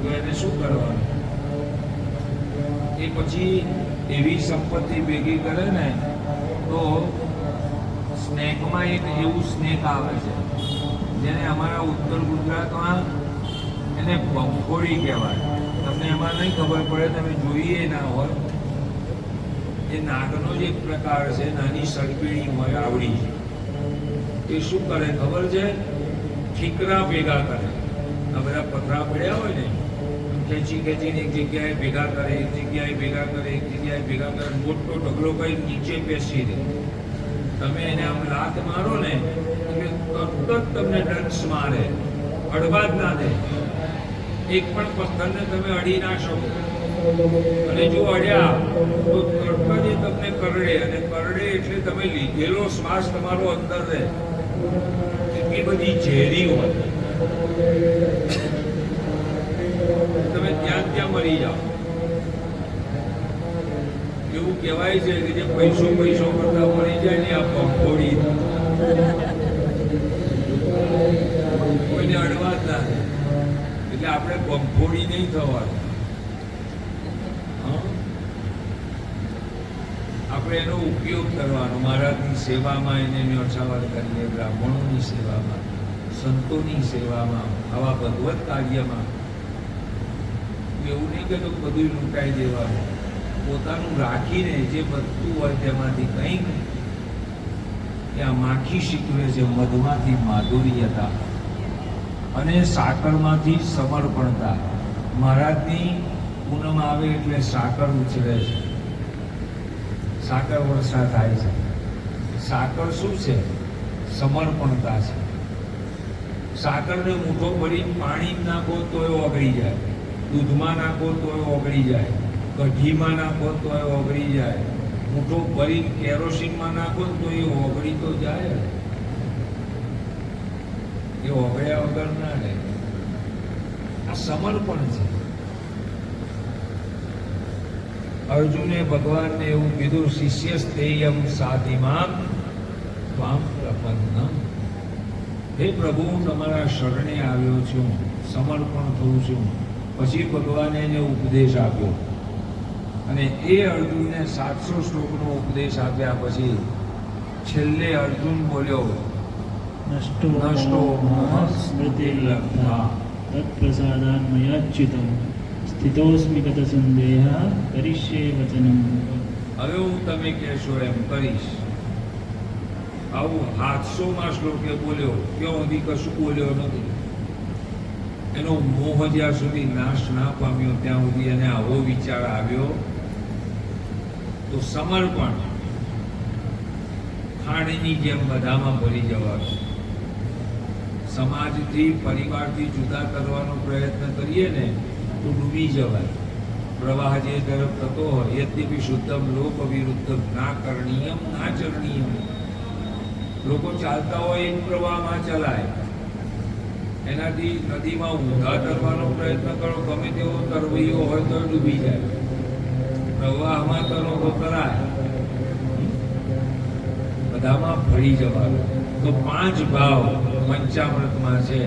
S2: તો એને શું કરવાનું? એ પછી એવી સંપત્તિ ભેગી કરે ને તો સ્નેકમાં એક એવું સ્નેક આવે છે જેને અમારા ઉત્તર ગુજરાતમાં એને બંખોડી કહેવાય. તમને એમાં નહીં ખબર પડે, તમે જોઈએ ના હોય. એ નાગનો જ એક પ્રકાર છે, નાની સળપીણી હોય આવડી. એ શું કરે ખબર છે? ઠીકરા ભેગા કરે. આ બધા પથરા પડ્યા હોય ને, ખેંચી ખેંચીને એક જગ્યાએ ભેગા કરે, એક જગ્યાએ ભેગા કરે, એક જગ્યાએ ભેગા કરે, મોટો ઢગલો કરી નીચે બેસી દે. તમે એને આમ લાત મારો ને એટલે તરત તમને ડંસ મારે, અડવા જ ના દે. એક પણ પથ્થરને તમે અડી ના શકો, અને જો અડ્યા તો તરત જ તમને કરડે, અને કરડે એટલે તમે લીધેલો શ્વાસ તમારો અંદર રહે. એટલી બધી ઝેરી હોય, તમે ત્યાં મરી જાઓ. એવું કહેવાય છે કે જે પૈસો કરતા મરી જાય ને આ પંખોડી, કોઈને અડવા જ ના. એટલે આપણે પંખોડી નહીં થવાનું. આપણે એનો ઉપયોગ કરવાનો. મહારાજની સેવામાં એને ન્યોછાવર કરીએ, બ્રાહ્મણોની સેવામાં, સંતોની સેવામાં, આવા ભગવત કાર્યમાં. એવું નહીં કે તો બધું લૂંટાઈ દેવાનું. પોતાનું રાખીને જે બધું હોય તેમાંથી કંઈક ત્યાં માખી શીખવે છે. મધમાંથી માધુર્યતા અને સાકરમાંથી સમર્પણતા. મહારાજની પૂનમ આવે એટલે સાકર ઉછળે છે, સાકર વર્ષા થાય છે. સાકર શું છે? સમર્પણતા છે. સાકરને મૂઠો ભરીને પાણી નાખો તોય ઓગળી જાય, દૂધમાં નાખો તોય ઓગળી જાય, કઢીમાં નાખો તોય ઓગળી જાય, મૂઠો ભરીને કેરોસીનમાં નાખો તો એ ઓગળી તો જાય. એ ઓગળ્યા વગર ના રહે. આ સમર્પણ છે. અર્જુને ભગવાનને એવું કીધું, શિષ્યસ્તેયમ સાધિમામ ત્વામ પ્રપન્નમ. હે પ્રભુ, હું તમારા શરણે આવ્યો છું, સમર્પણ થઉં છું. પછી ભગવાને એને ઉપદેશ આપ્યો, અને એ અર્જુનને 700 શ્લોકનો ઉપદેશ આપ્યા પછી છેલ્લે અર્જુન બોલ્યો,
S1: નષ્ટો
S2: મોહ સ્મૃતિર્લબ્ધા
S1: તત્પ્રસાદાન મયાચ્યુતમ સ્થિતોસ્મિ ગત સંદેહ કરીષ્યે વચનમ.
S2: હવે હું તમે કહેશો એમ કરીશ. આવું 700માં શ્લોકે બોલ્યો, ક્યાં સુધી કશું બોલ્યો નથી. એનો મોહ જ્યાં સુધી નાશ ના પામ્યો ત્યાં સુધી એને આવો વિચાર આવ્યો તો સમર્પણ ખાંડની જેમ બધામાં ભરી જવાનું. સમાજથી પરિવારથી જુદા કરવાનો પ્રયત્ન કરીએ ને તો ડૂબી જવાય. પ્રવાહ જે તરફ થતો હોય યદ્યપિ શુદ્ધમ લોક વિરુદ્ધમ ના કરણીયમ ના ચરણીયમ. લોકો ચાલતા હોય એ પ્રવાહમાં ચલાય. એનાથી નદીમાં ઊંધા તરવાનો પ્રયત્ન કરો, ગમે તેવો તરવૈયો હોય તો ડૂબી જાય. પ્રવાહમાં તરો તો કરાય, બધામાં ભળી જવાનું. તો 5 ભાવ પંચામૃતમાં છે.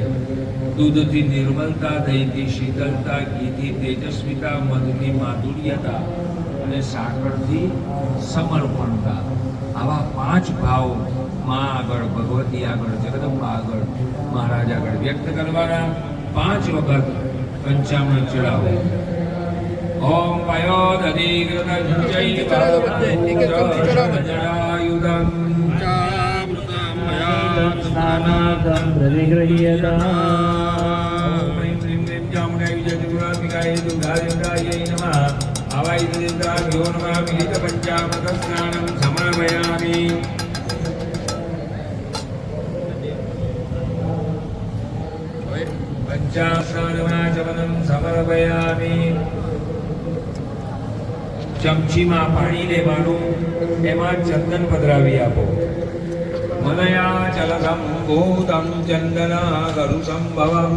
S2: દૂધથી નિર્મલતા, દહીંથી શીતળતા, ઘીથી તેજસ્વીતા, મધથી માધુર્યતા અને સાકરથી સમર્પણતા. આવા 5 ભાવ માં આગળ, ભગવતી આગળ, જગદંબા આગળ, મહારાજ આગળ વ્યક્ત કરવાના. 5 વખત પંચામૃત ચડાવો. ઓમ પયોદધિગૃતજ્જૈવાયુધમ
S1: સ્નાનાદં પ્રતિગૃહ્યતા.
S2: ઓમ હ્રીં ક્લીં ક્લીં ચામુંડાય વિજયત્રિપુરાત્મિકાય દુર્ગાદેવતાય નમઃ. આવાય દેવતાભ્યો નમઃ. વિહિત પંચામૃત સ્નાનં સમર્પયામિ. પંચાસ્નાનમાચમનં સમર્પયામિ. ચમચીમાં પાણી લેવાનું, એમાં ચંદન પધરાવી આપો. મનયા જલસંભૂતમ ચંદનાગરુ સંભવમ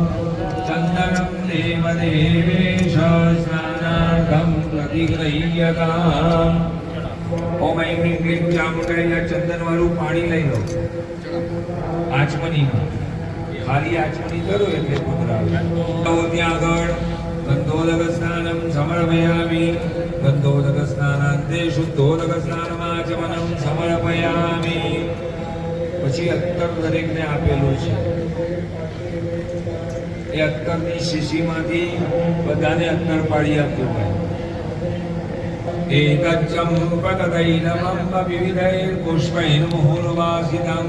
S2: ચંદનમ દેવદેવેશ સ્નાનાર્થમ પ્રતિગૃહ્યતામ. ઓમ ઐં ક્લીં ક્લીં ચામુંડાય. ચંદનવાળું પાણી લઈ લો આચમનીમાં. ખાલી આચમની કરો એટલે પધરાવે. ત્યાં આગળ ગંધોદક સ્નાનમ સમર્પયામિ. ગંધોદક સ્નાનાંતે શુદ્ધોદક સ્નાનમાચમનમ સમર્પયામિ. પછી અત્તર દરેકને આપેલું છે. એ અત્તરની શીશીમાંથી બધાને અત્તર પાડી આપ્યું હોય. એકચંપકતૈલમં વિવિધૈર્પુષ્પૈર્ મુહુર્વાસિતં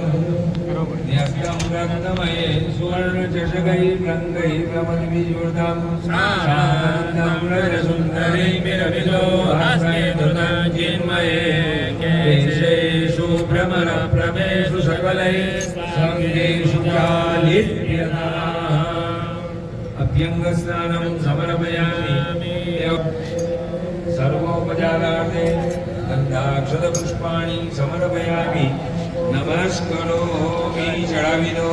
S2: ન્યસ્तं રત્નમયેન સુવર્ણચષકૈર્રङ्गैर्प्रमदविजूर्धं सानन्दं रजसुन्दरैर्विरविलो हस्ते धृतचिन्मये केशेषु भ्रमरप्रभेषु सकलैर्सङ्गेषु चालित्यताः. अभ्यङ्गस्नानं समर्पयामि. सर्वोपचारार्थे गन्धाक्षतपुष्पाणि समर्पयामि. नमस्करोमि. चढ़ावी दो.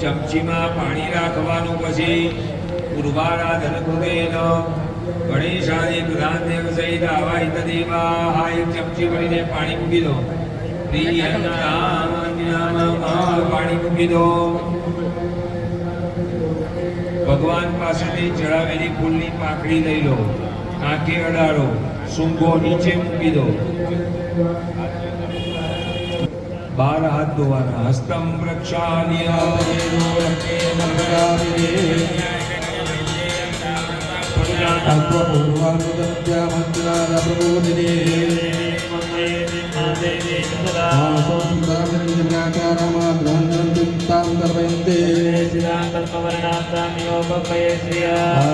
S2: ચમચીમાં પાણી રાખવાનું. પછી પૂર્વારાધન કૃતેન ગણેશાદિ પ્રધાનદેવ સહિત આવાહિત દેવાહ. એક ચમચી ભરીને પાણી મૂકી દો. પાણી મૂકી દો. ભગવાન પાસેથી ચડાવેલી ફૂલની પાંખડી લઈ લો. આંખે અડાડો. સૂંઘો. નીચે મૂકી દો. 12 હાથ ધોવાના. હસ્તમ પ્રક્ષાલ્ય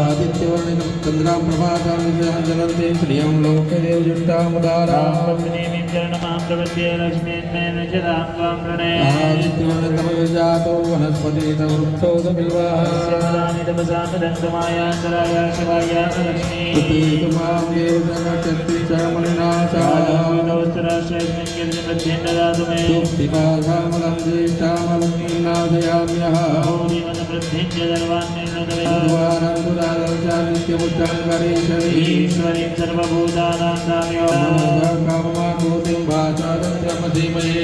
S3: आदित्यवर्णितं चन्द्रां प्रभातां जलन्तीं श्रियं लोकदेव जुष्टामुदारां आदित्यवर्णितमजातो वनस्पतितवृक्षो समिल्वाः देवचक्ति च मलिनाशामलं ज्येष्ठामलनादयाम्यः
S1: ईश्वरीं सर्वभूतानां
S3: काममाभूतिं वाचादन्त्यमधीमहे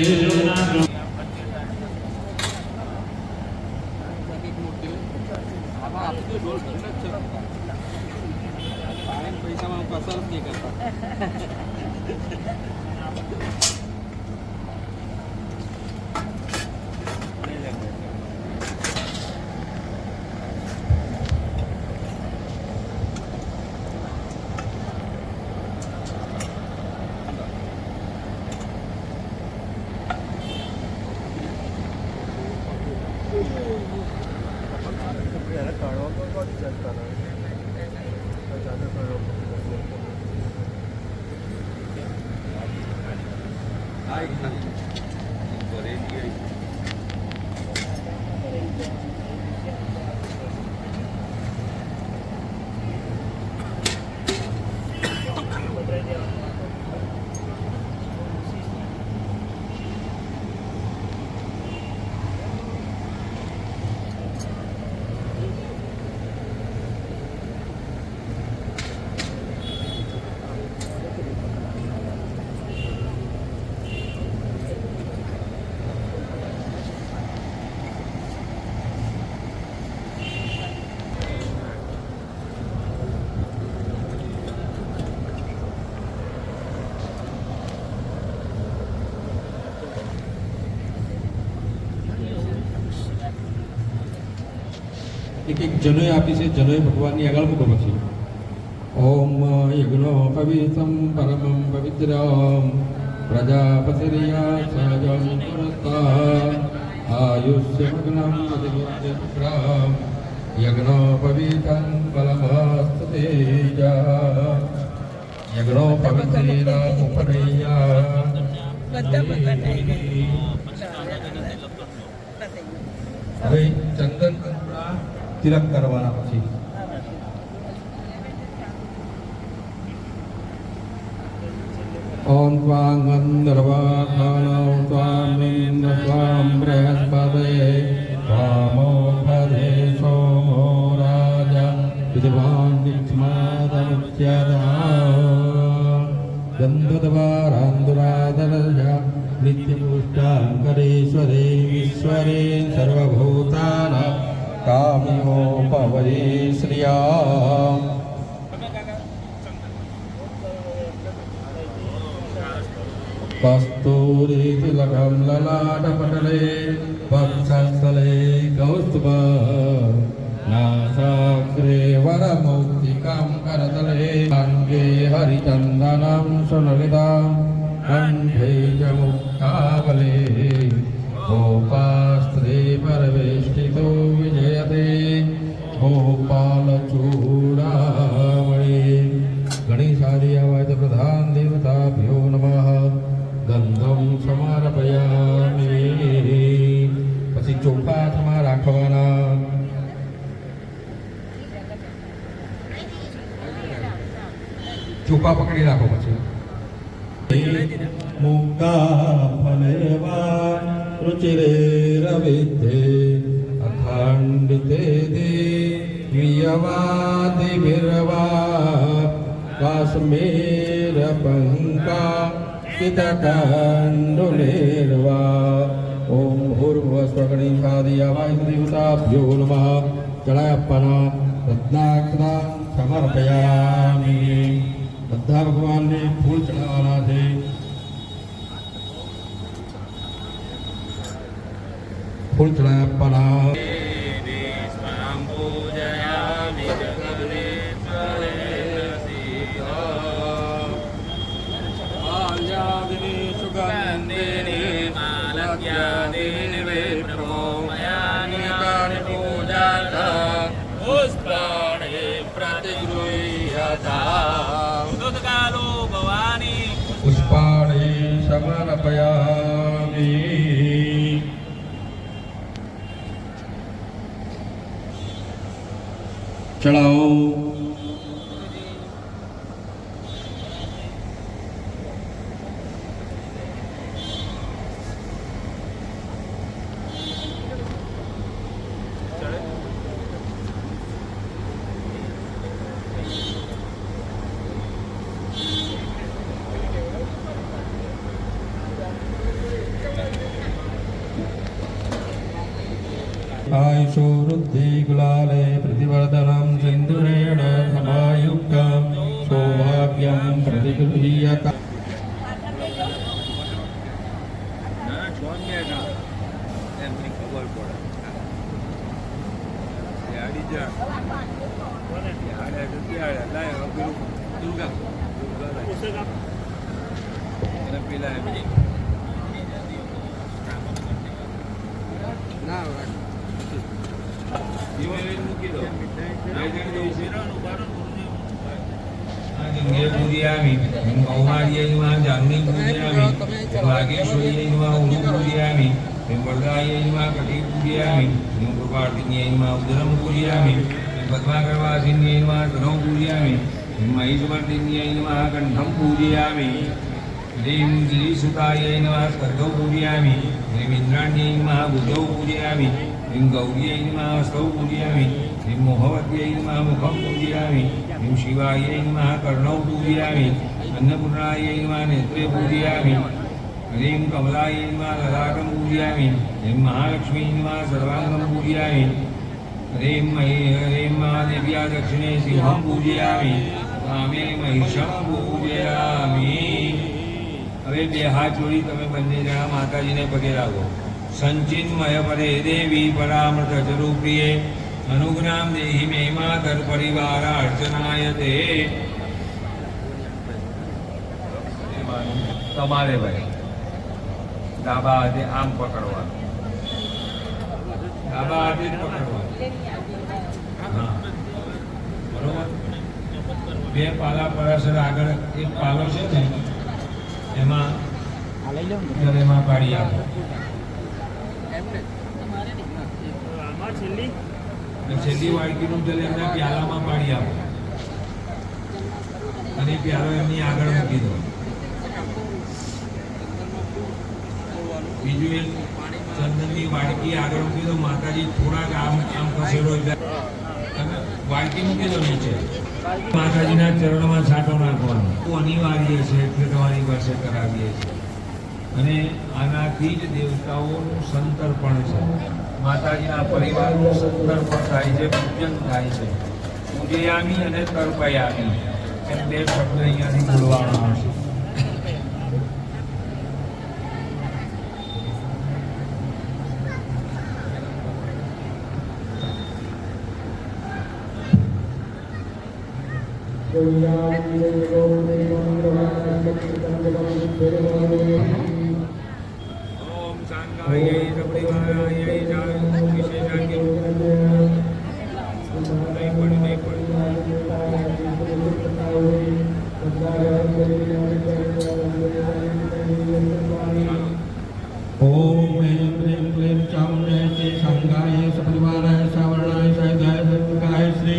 S4: પૈસામાં કસર નહીં કરતા.
S5: એક એક જનોય આપી છે જનોય ભગવાનની આગળ મૂકો પછી ઓમ યજ્ઞો પવિત્રમ પરમમ પવિત્રમ પ્રજાપતિર્યા સહજમ પુરસ્તા આયુષ્યમગ્નમ અધિગુણ્યક્રમ યજ્ઞો પવિત્રમ બલમસ્તુ તેજા યજ્ઞો પવિત્રેના ઉપનય્યા હવે ચંદન તિલક કરવાના પછી ઓમ ત્વાં ગંધર્વાખાનૌ ત્વાં સ્વામ બૃહસ્પતે ત્વામો ભદે સોમો રાજા વિદ્વાન નિક્ષમાદમુચ્યતા ગંધદ્વારાંધુરાદરજા નિત્યપુષ્ટાંકરેશ્વરે ઈશ્વરે સર્વભૂતાનાં કામ્યો પવયે શ્રિયા કસ્તુરી તિલકમ લલાટપટલે વક્ષસ્થલે કૌસ્તુભ નાસાગ્રે વરમૌક્તિકં કરતલે અંગે હરિચંદનં સુલલિતં કંઠે ચ મુક્તાવલે ગોપાસ્ત્રે પરવેષ્ટિતો વિજયતે ગોપાલચૂડામણી ગણેશાદિ આવાય પ્રધાન દેવતાભ્યો નમઃ ગંધમ સમર્પયામિ પછી ચોખા હાથમાં રાખવાના ચોખા પકડી રાખો પછી મુક્તા ફલેવા રુચિરે રવિદ્ધે અખંડિતે દેવ્યવાદિભિર્વા કાશ્મીર પંકા કિતકંડુલેર્વા ઓમ ભૂર્ભુવસ્વગણેશાદિયાવાય દેવતાભ્યો નમઃ ચડાયપ્પના રત્નાક્ષરા સમર્પયામિ બધા ભગવાનને ફૂલ ચડાવવાના છે ફૂલ ચડાવવાના પુષ્પાણિ સમર્પયામિ ચડાવો आयुषो वृद्धि गुलाले प्रतिवर्धनं सिन्दूरेण समायुक्तं सौभाग्यं प्रतिगृह्यता
S2: પૂરી આવી કૌમાર્यै નમઃ જાહ્નવી પૂજયામિ વાગેશ્વર્यै નમઃ ઉલુ પૂજયામિ વરદાयै નમઃ કટી પૂજયામિ કૃપાર્તિન્यै નમઃ ઉદરમ પૂજયામિ પદ્માકરવાસિન્यै નમઃ તનૌ પૂજયામિ મહિષમર્दिन्यै નમઃ કંઠં પૂજયામિ ह्रीं गिरिसुतायै नमः स्कर्धौ पूजयामि ह्रीं इन्द्राण्यै नमः भुजौ पूजयामि ह्रीं गौर्यै नमः हस्तौ पूजयामि ह्रीं मोहवत्यै नमः मुखं पूजयामि ह्रीं शिवायै नमः कर्णौ पूजयामि अन्नपूर्णायै नमः नेत्रे पूजयामि ह्रीं कमलायै नमः ललाटं पूजयामि ह्रीं महालक्ष्मी नमः सर्वाङ्गं पूजयामि ह्रीं महादेव्या दक्षिणे सिंहं पूजयामि वामे महिषं पूजयामि। હવે બે હાથ જોડી તમે બંને જણા માતાજીને પગે લાગો. સંચિન્મય પરે દેવી પરામૃત સ્વરૂપિયે અનુગ્રામ દેહી મે માતર પરિવાર અર્ચનાય તે. તમારે ભાઈ ડાબા હાથે આમ પકડવાનું, ડાબા હાથે જ પકડવાનું. હા બરોબર. બે પાલા પરાશર આગળ એક પાલો છે ને એમાં ગળેમાં પાડી આપો. છેલ્લી વાડકીનું જલ એમના પ્યાલામાં પાડી આપો અને પ્યાલો એમની આગળ મૂકી દો. બીજું એક ચંદનની વાડકી આગળ મૂકી દો. માતાજી થોડાક આમ આમ ખસેડો એટલે વાડકી મૂકી દો નીચે. માતાજીના ચરણમાં છાંટો નાખવાનો અનિવાર્ય છે એટલે તમારી પાસે કરાવીએ છીએ. અને આનાથી જ દેવતાઓનું સંતર્પણ છે, માતાજીના પરિવારનું સંતર્પણ થાય છે, પૂજન થાય છે. પૂજયામી અને તર્પયામી એમ બે શબ્દ અહીંયાથી બોલવામાં આવશે. ઓમ શાંતાય સપરિવારાય જાય વિશેષાંગે
S5: ओम ऐं क्लीं क्लीं चामुण्डायै सांगायै सपरिवाराय सावर्णाय सायुधाय सत्काय श्री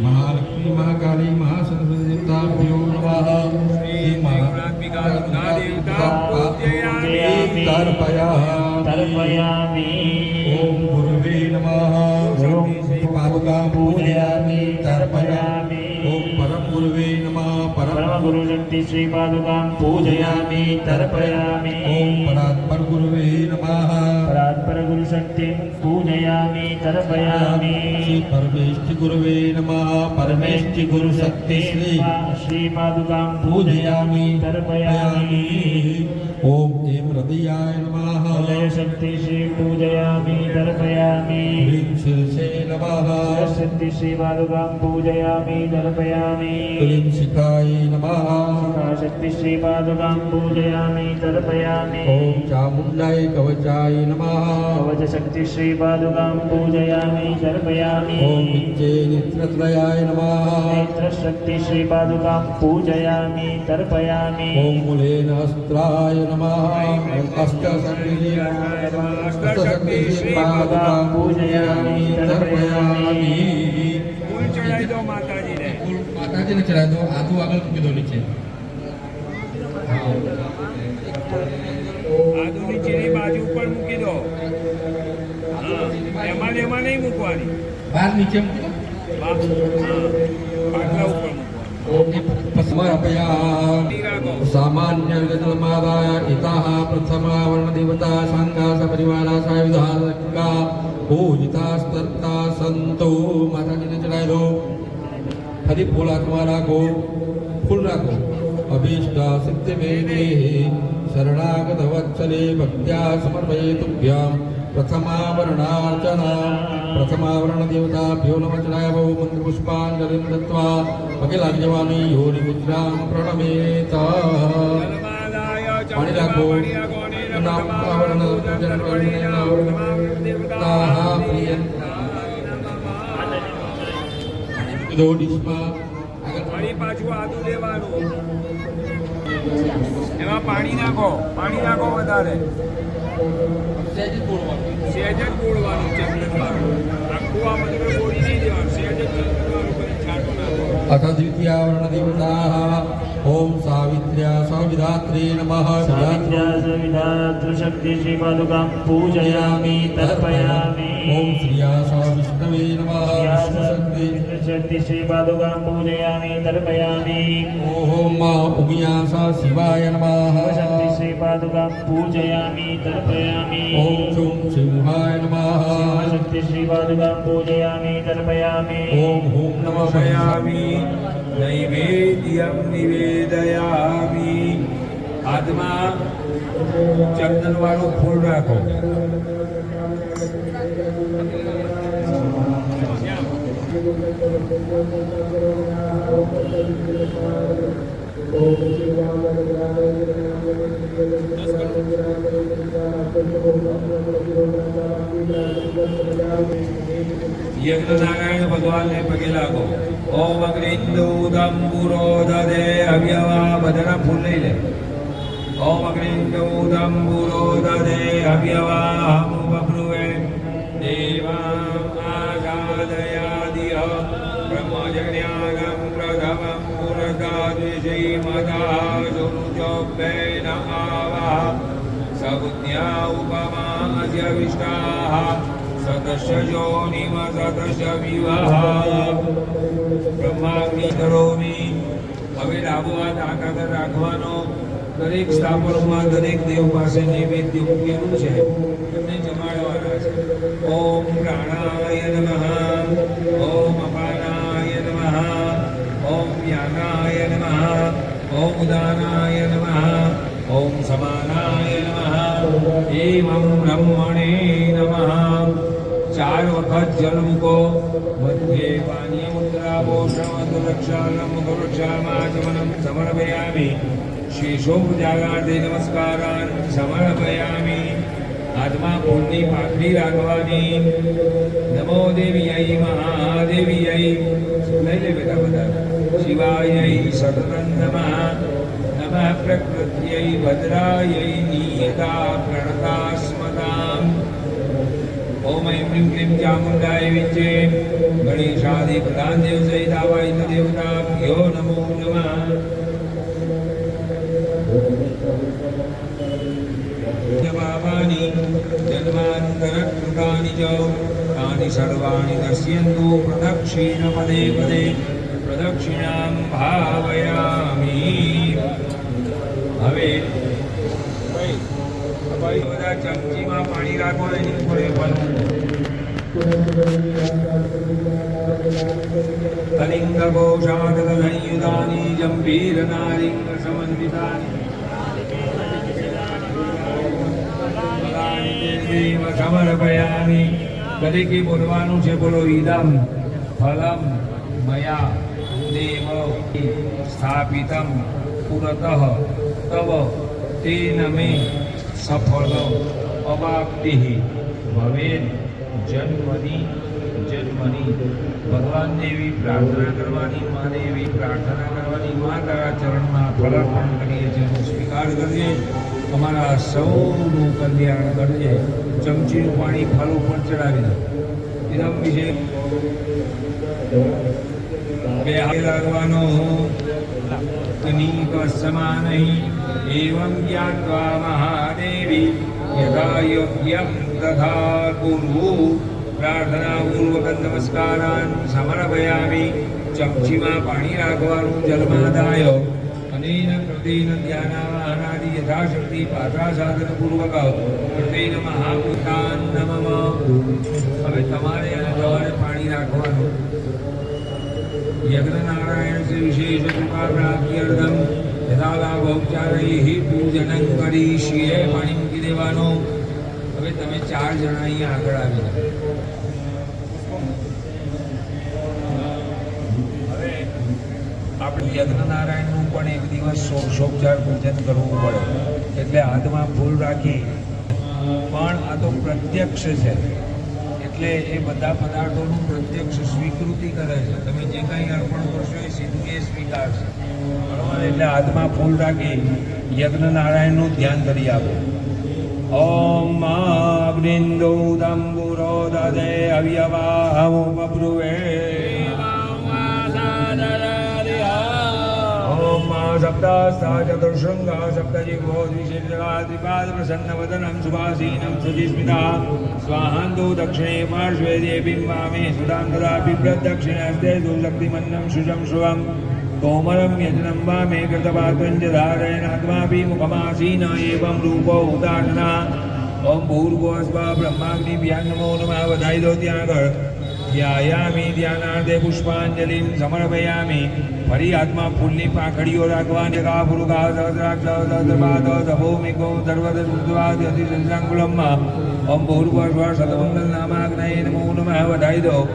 S5: महालक्ष्मी महाकाली महासरस्वती देवताभ्यो नमः। श्री
S2: महात्मिका दुर्गा देवता
S5: पूजयामि तर्पयामि। ओम गुरुवे नमः। श्री पादुकां पूजयामि तर्पयामि। ओम परम गुरुवे नमः।
S1: परम गुरु शक्ति श्री पादुकां पूजयामि तर्पयामि।
S5: ओम परात्पर गुरुवे नमः।
S1: परात्पर गुरु शक्ति पूजयामि तर्पयामि।
S5: श्री परमेष्टि गुरुवे नमः। परमेष्टि गुरु शक्ति
S1: श्री पादुकां
S5: पूजयामि
S1: तर्पयामि।
S5: ओम ऐं हृदयाय नमः।
S1: हृदय शक्ति श्री पूजयामि तर्पयामि।
S5: ह्रीं शिरसे नमः।
S1: शक्ति श्री पादुकां पूजयामि तर्पयामि।
S5: क्लीं शिखाय नमः।
S1: शक्ति श्री पादुकां पूजयामि तर्पयामि।
S5: ओम चामुण्डाय कवचाय नमः।
S1: कवच शक्ति श्री पादुकां पूजयामि तर्पयामि।
S5: ओम विच्चे नेत्रत्रयाय नमः।
S1: नेत्र शक्ति श्री पादुकां पूजयामि तर्पयामि।
S5: ओम मूलेन अस्त्राय नमः। अष्टशक्ति श्री पादुकां पूजयामि तर्पयामि।
S2: ફૂલ ચડાવી દો માતાજીને.
S5: માતાજીને ચડાવી દો. આધું આગળ મૂકી દો નીચે.
S2: આદુ નીચેની બાજુ ઉપર મૂકી દો. હા એમાં ને એમાં નહીં મૂકવાની.
S5: બહાર નીચે મૂકો.
S2: પાટલા ઉપર
S5: समर्पयामि। सामान्य विगतमादाय इताः प्रथमा वर्णदेवता सांगा सपरिवारा सायुधा पूजिता स्तर्ता संतो। माताजी ने चढ़ाई लो। हरि फूल हाथમાં રાખો, फूल રાખો। अभीष्ट सिद्धि में देहि शरणागत वत्सले भक्त्या समर्पये तुभ्यं प्रथमावरणार्चना। प्रथमावरण देवताभ्यो नमः चढ़ायामो। मंत्र पुष्पांजलिं दत्त्वा पगे लागी जवानी योनि मुद्रां प्रणमेत। पाणी રાખો। नाम आवरण पूजन ताः प्रियं दो डिशમાં
S2: ફરી પાછું આદુ લેવાનું. એમાં પાણી નાખો વધારે
S4: સહેજ જ બોલવાનું.
S2: સહેજ જ બોળવાનું ચંદનવાળું આખું આ બધું બોળી નહીં દેવાનું સહેજ જ ચંદનવાળું કરી છાંટો નાખો
S5: अथ द्वितीयावर्णदेवताः ॐ सावित्र्या सविधात्रे नमः
S1: सावित्र्या सविधातृशक्ति श्रीपादुकां पूजयामि तर्पयामि
S5: ॐ श्रिया विष्णवे नमः विष्णुशक्ति
S1: शक्ति श्रीपादुकां पूजयामि तर्पयामि
S5: ॐ उमियासा शिवाय नमः
S1: शक्ति श्रीपादुकां पूजयामि तर्पयामि
S5: ॐ शुं सिंहाय नमः
S1: शक्ति श्रीपादुकां पूजयामि तर्पयामि
S5: ॐ हुं नमः
S2: नमयामि नैवेद्यं निवेदयामि हाथમાં ચંદનવાળું ફૂલ રાખો યજ્ઞનારાયણ ભગવાનને પગે લાગો ઓમ અગ્નિન્દૂતમ પુરોદધે અવ્યવા બધાના ફૂલ લઈ લે ઓમ અગ્નિન્દૂતમ પુરોદધે અવ્યવા બબ્રુવે દેવાં આજાદયાદિહ બ્રહ્મજ્ઞાનમ પ્રથમં પુરદાદ્વિષય મતા સુરુચોભ્યે ન આવા સબુદ્ધ્યા ઉપમાસ્ય વિષ્ટાઃ સતસ્ય યોનિમ સતસ્ય વિવાહ બ્રહ્માગ્નિ કરોમિ હવે ડાબો હાથ આંખ આગળ રાખવાનો દરેક સ્થાપનમાં દરેક દેવ પાસે નૈવેદ્ય મૂકેલું છે એમને જમાડવાના છે ઓમ પ્રાણાય નમઃ ઓમ અપાનાય નમઃ ઓમ વ્યાનાય નમઃ ઓમ ઉદાનાય નમઃ ઓમ સમાનાય નમઃ એવં બ્રહ્મણે નમઃ 4 વખત જલ મૂકો મધ્યે પાનીય મુદ્રાવો શ્રવણરક્ષાલમ ગૌરક્ષામાચમનમ સમર્પયામિ શેષોપજાગાર્થે નમસ્કારાન સમર્પયામિ હાથમાં ફૂલની પાખડી રાખવાની નમો દેવીય મહાદેવીય લઈ લે બેટા બધા શિવાય સતતં નમઃ નમઃ પ્રકૃત્यै ભદ્રાય નિયતા પ્રણતાસ્મતામ ओम ऐं ह्रीं क्लीं चामुण्डाय विच्चे गणेशादि प्रधान देव सहित आवाहित देवताभ्यो नमो नमः पापानि जन्मान्तरकृतानि च तानि सर्वाणि नश्यन्तु प्रदक्षिण पदे पदे प्रदक्षिणां भावयामि હવે બધા ચમચીમાં પાણી રાખો એની ઉપર કલિંગ ઘોષાત સંયુધાની જંભીર નારિંગ સમન્વિતાની સમર્પયામિ દરેકે બોલવાનું છે બોલો ઈદમ ફલમ મયા દેવ સ્થાપિતમ પુરતઃ તવ તેન મે સફળ અવાપ્તિ ભવેદ જન્મની ભગવાનને એવી પ્રાર્થના કરવાની માને એવી પ્રાર્થના કરવાની મા તારા ચરણમાં ફલાર્પણ કરીએ છીએ એનો સ્વીકાર કરીએ અમારા સૌનું કલ્યાણ કરજે ચમચીનું પાણી ફલ ઉપર ચડાવી દે ઇદમ વિશે બે હાથ લાગવાનો તનીક સમાનહી एवं ज्ञात्वा महादेवी यथा योग्यं तथा कुरु प्रार्थना पूर्वक नमस्कारान् समर्पयामि चमचीમાં પાણી રાખવાનું જલમાં દાયો અનેન કૃતેન ધ્યાનાવાહનાદિ યથાશક્તિ પાત્રા સાધન પૂર્વક કૃતેન મહાભૂતાન નમઃ હવે તમારે અને તમારે પાણી રાખવાનું યજ્ઞ નારાયણ સે વિશેષ કૃપા પ્રાપ્ત્યર્થમ યથાલાભોપચારૈઃ પૂજનં કરીષ્યે પાણી મૂકી દેવાનું હવે તમે 4 જણા અહીંયા આગળ આવી જાઓ હવે આપણે યજ્ઞનારાયણનું પણ એક દિવસ ષોડશોપચાર પૂજન કરવું પડે એટલે હાથમાં ફૂલ રાખી પણ આ તો પ્રત્યક્ષ છે એટલે એટલે એ બધા પદાર્થોનું પ્રત્યક્ષ સ્વીકૃતિ કરે છે. તમે જે કંઈ અર્પણ કરશો એ સીધું એ સ્વીકારશે. બરાબર? એટલે હાથમાં ફૂલ રાખી યજ્ઞ નારાયણનું ધ્યાન કરી આપો. ઓમ અગ્નિન્દો દંબુરો દદે અવ્યવાહમબ્રુવે ઓમ સપ્તાસ્તા ચતુર્શૃંગા સપ્તજીવો દ્વિશેષા દ્વિપાદ પ્રસન્નવદનમ સુભાસીનમ સુજીસ્મિતા સ્વાહાંદો દક્ષિણે પાર્શ્વે દેવીં વામે સુદાં દદાપી પ્રદક્ષિણસ્તે સુશક્તિમન્നം શુજમ શુભમ કોમરમ યજ્ઞમ વામે કૃતપાત્વંચ ધારયનાત્માપી મુખમાસીન એવં રૂપો ઉદાહરણા. ઓમ ભૂર્ભુવસ્વ બ્રહ્માગ્નિભ્યાં નમો નમઃ. વધાઈ દો ત્યાં આગળ. ધ્યાયામિ ધ્યાનાર્થે પુષ્પાંજલિં સમર્પયામિ. ફરી હાથમાં ફૂલની પાંખડીઓ રાખવાની. કા પુરુષા સહસ્રાક્ષ સહસ્રપાદ સભૌમિકો સર્વદ શુદ્ધવાદ અતિ સંસાંકુલમમાં. ઓમ ભૂર્ભુવસ્વ શતમંગલ નામાગ્નયે નમો નમઃ. વધાઈ દો.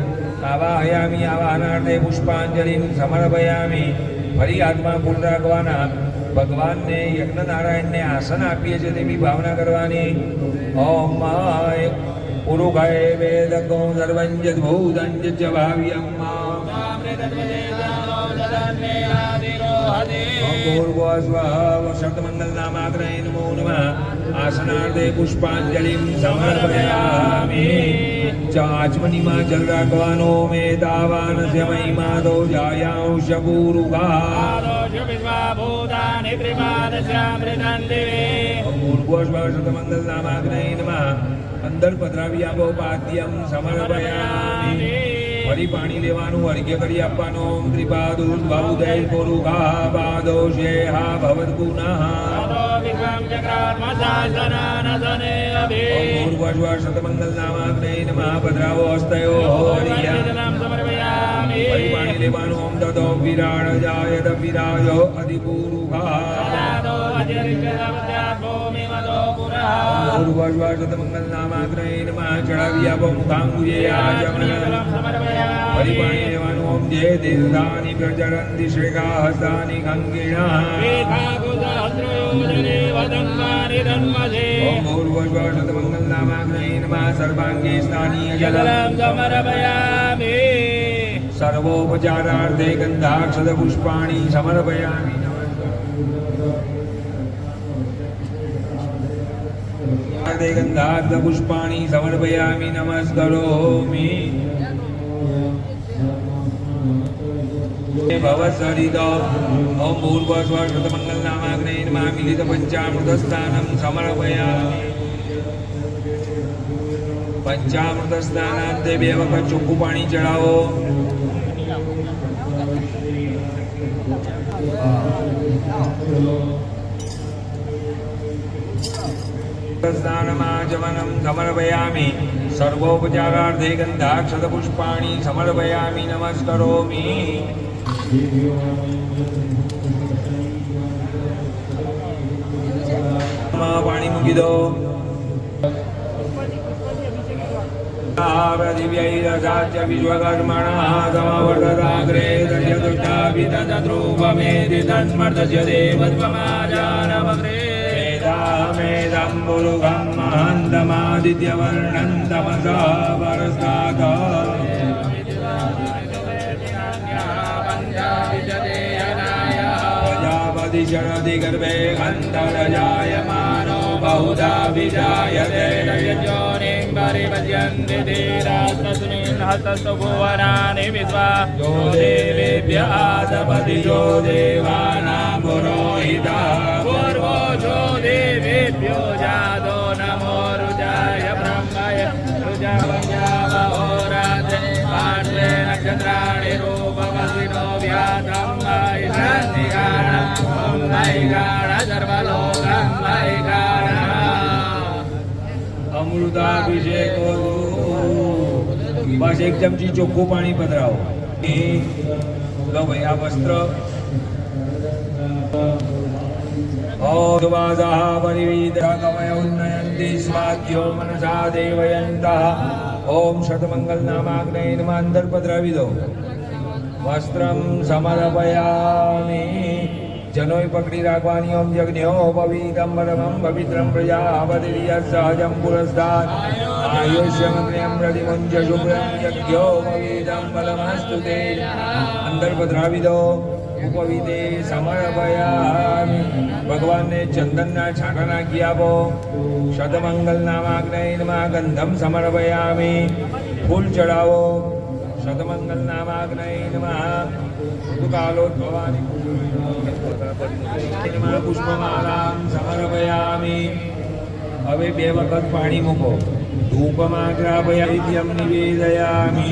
S2: આવાહયામિ આવાહનાર્થે પુષ્પાંજલિં સમર્પયામિ. ફરી હાથમાં ફૂલ રાખવાના. ભગવાનને યજ્ઞ નારાયણને આસન આપીએ છીએ તેવી ભાવના કરવાની. ઓમ પુરુષાય વેદકો સર્વં જદ્ભૂતં જ ભાવ્યમ પૂર્વસ્વ શતમંગલ નામાગ્રહે નમો નમઃ. આસનાર્થે પુષ્પાંજલિં સમર્પયામિ. આચમનીમાં જલ રાખવાનો. મેદાવાનસ્ય મહિમાદો જાયાંશ પૂરુષા પૂર્વસ્વ શતમંગલ નામાગ્રહે નમઃ. અંદર પધરાવી આપો. પાદ્યમ સમર્પયામિ. ફરી પાણી લેવાનું. અર્ઘ્ય કરી આપવાનું. ત્રિપાદુર્ધ્વૌદય પુરુષા પાદોષેહા ભવત પુનઃ. પૂર્વસ્વ શતમંગલ નામાગ્રહે નમઃ. પધરાવો. હસ્તયો ફરી પાણી લેવાનું. ઓમ તતો વિરાળ જાયત વિરાજો અધિપુરુષા પૂર્વસ્વ શતમંગલ નામાગ્રહે નમઃ. ચડાવી આપો. મુખાંબુજે આચમન. ફરી પાણી લેવાનું. ઓમ જે તીર્થાની પ્રચરંતિ શ્રેકા હસ્તાની ખંગીણા. ઓમ પૂર્વસ્વ શતમંગલ નામાગ્રહે નમઃ. સર્વાંગે સ્થાનીય જલમ સમર્પયામિ. સર્વોપચારાર્થે ગંધાક્ષત પુષ્પાણિ સમર્પયામિ. ગંધાક્ષત પુષ્પાણિ સમર્પયામિ. નમસ્કરોમિ. ભવસરિત. ઓમ ભૂર્ભુવસ્વ શતમંગલ નામાગ્રહે નમઃ. મિલિત પંચામૃત સ્નાનમ સમર્પયામિ. પંચામૃત સ્નાનાંતે 2 વખત ચોખ્ખું પાણી ચડાવો. સ્નાનમાચમનમ સમર્પયામિ. સર્વોપચારાર્થે ગંધાક્ષત પુષ્પાણિ સમર્પયામિ. નમસ્કરોમિ. પાણી મૂકી દો. દિવ્યૈરસાચ્ય વિશ્વકર્મણઃ સમવર્તદાગ્રે દર્શદુષ્ટાપિતદ્રુવમેધિ તન્મર્તસ્ય દેવત્વમાજાનમગ્રે. મેદં પુરુષં મહन्तમાदित्यवर्णं તમસા પરસ્તાત. પ્રજાપતિ શરદિ ગર્ભે ગંધર્જાયમાનો બહુધા વિજાયતે. परिपद्यन्ते धीरास्तस्मिन् हस्तस्तु भुवनानि विश्वा. यो देवेभ्यः सपदि यो देवानां पुरोहितः. पूर्वो जो देवेभ्यो जातो नमो रुजाय ब्रह्मय. रुजावञ्जावहोरात्रे पार्श्वे नक्षत्राणि रूपवसिनो व्यातं वैशान्तिकाण. ॐ वैगाण सर्वलोकं वैगाण. અમૃતાભિષેકો. બસ 1 ચમચી ચોખ્ખું પાણી પધરાવો. લો ભાઈ આ વસ્ત્ર. ઓવાસા પરિવિદા કવય ઉન્નયંતિ સ્વાધ્યો મનસા દેવયંતઃ. ઓમ શતમંગલ નામાગ્રહે નમઃ. અંદર પધરાવી દો. વસ્ત્રમ સમર્પયામિ. जनोय पकड़ी राखवानी ओम यज्ञो पवित्रम परमं पवित्रम प्रजापति सहजम पुरस्तात् आयुष्यमग्नियं प्रतिमुञ्च शुभ्रं यज्ञो पवित्रम बलमस्तुते अंदर पधरावी दो उपविते समर्पयामि भगवान ने चंदन ना छाटा नाखी आपो शतमंगल नामाग्नये नमः गंधम समर्पयामि फूल चढ़ावो शतमंगल नामाग्नये नमः ऋतुकालोद्भवानि पुष्पमालां समर्पयामि હવે બે વખત પાણી મૂકો ધૂપમાગ્રાભયામ નિવેદયામિ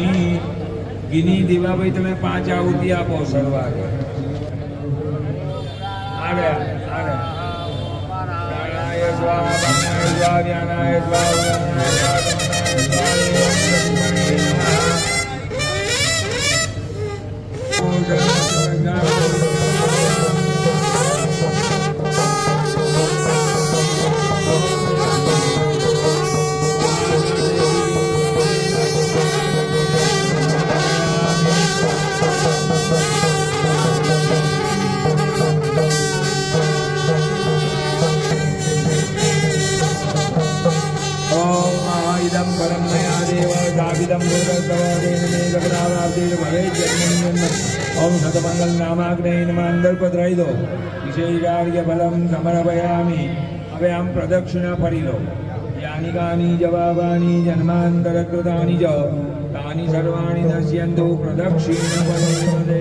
S2: ગિની દીવાભાઈ તમે 5 આહુતિ આપો સર્વાગે આરે આરે પ્રાણાય સ્વાહા પ્રાણાય સ્વાહા વ્યાનાય સ્વાહા इदं परम मया देव दाविदं गुरुदेव मे गगनावादेव भवे जन्मनियम ओम शतमंगल नामाग्नये नमः अंदर पधराई दो विशेषार्घ्य फलम समर्पयामि હવે આમ પ્રદક્ષિણા ફરી લો યાની કાની જવાબાની જન્માંતર કૃતાની ચ તાની સર્વાણી નશ્યન્તુ પ્રદક્ષિણ ફલે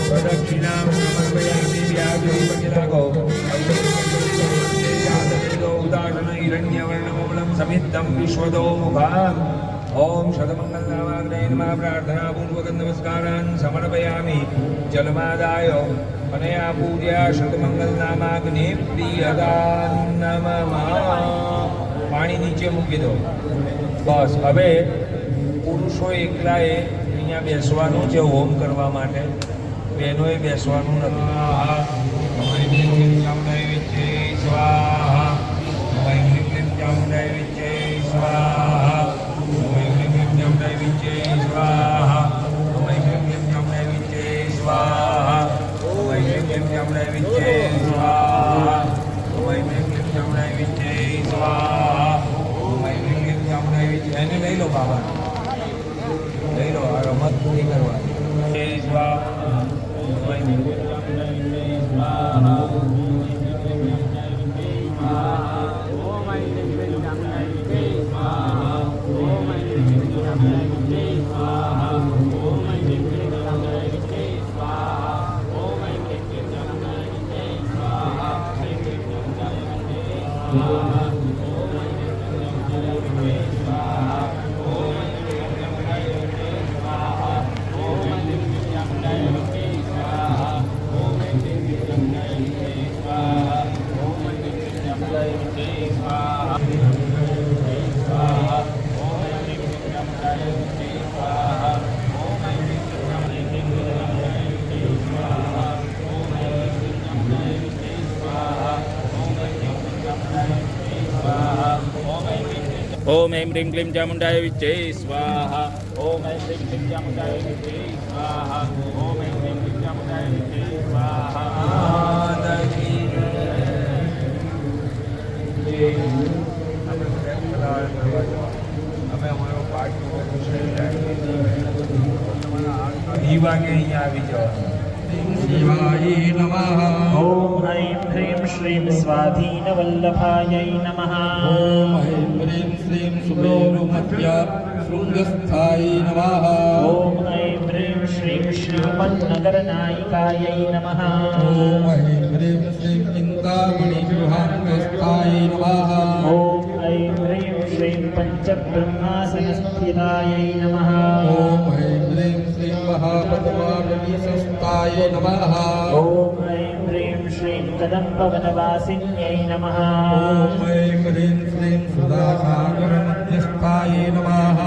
S2: प्रदक्षिणां समर्पयामि व्याघ्री पकिलागो उदाहरण हिरण्यवर्णमूलं समिद्धं विश्वदो मुखाम् ओम शतमंगलनामाग्नये नमः प्रार्थनापूर्वक नमस्कारान् समर्पयामि जलमादाय અને આ પૂજ્યા શતમંગલનામાગ્ને પ્રિયદાન નમઃ પાણી નીચે મૂકી દો બસ હવે પુરુષો એકલાએ અહીંયા બેસવાનું છે હોમ કરવા માટે બહેનોએ બેસવાનું નથી ચામુંડાઈ વિચ્છે સ્વાહા ચામુંડાઈ વિચ્છે સ્વાહા ચામુંડાઈ વિચ્છે સ્વાહા ચામુંડાઈ વિચ્છે સ્વાહા ચામુંડાઈ વિચ્છે સ્વાહા ચામુંડાઈ વિચ્છે સ્વાહા ચામુંડાઈ વિચ્છે એને લઈ લો બાબા લઈ લો આ રમત પૂરી કરવાની સ્વાહા ओम ऐं ह्रीं क्लीं चामुण्डाय विच्चे स्वाहा ओम ऐं ह्रीं क्लीं चामुण्डाय विच्चे स्वाहा ओम ऐं ह्रीं क्लीं चामुण्डाय विच्चे स्वाहा અમે અમારો પાઠ ઈ વાગે અહીંયા આવી જવાનું શિવાય નમઃ
S1: ओम ऐं ह्रीं श्रीं स्वाधीनवल्लभायै नमः
S5: ओम ऐं ह्रीं श्रीं सुब्रह्मण्य शृङ्गस्थायै नमः
S1: ओम ऐं ह्रीं श्रीं श्रीमन्नगरनायिकायै नमः
S5: ओम ऐं ह्रीं श्रीं चिन्तामणिगृहाङ्गस्थायै नमः
S1: ओम ऐं ह्रीं श्रीं पञ्चब्रह्मासनस्थितायै नमः
S5: ओम ऐं ह्रीं श्रीं महापद्मावलीसंस्थायै नमः
S1: ओम ऐं ह्रीं श्रीं कदम्बवनवासिन्यै नमः
S5: ओम ऐं ह्रीं श्रीं सुधासागरमध्यस्थायै नमः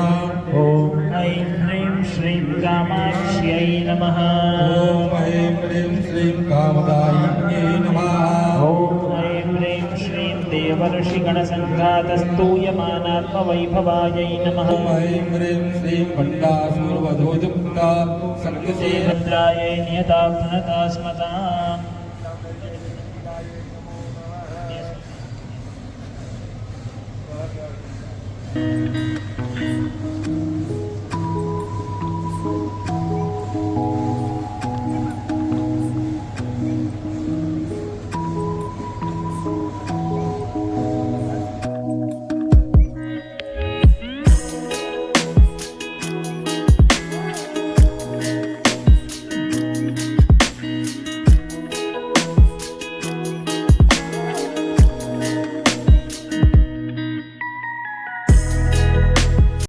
S1: ओम ऐं ह्रीं श्रीं कामाक्ष्यै नमः
S5: ओम ऐं ह्रीं श्रीं कामदायिन्यै नमः
S1: देवर्षिगणसङ्घातस्तूयमानात्मवैभवायै नमः
S5: ॐ ऐं ह्रीं श्रीं भण्डासुरवधोजुक्ता सङ्गसे
S1: रुद्रायै नियतां धनता स्मता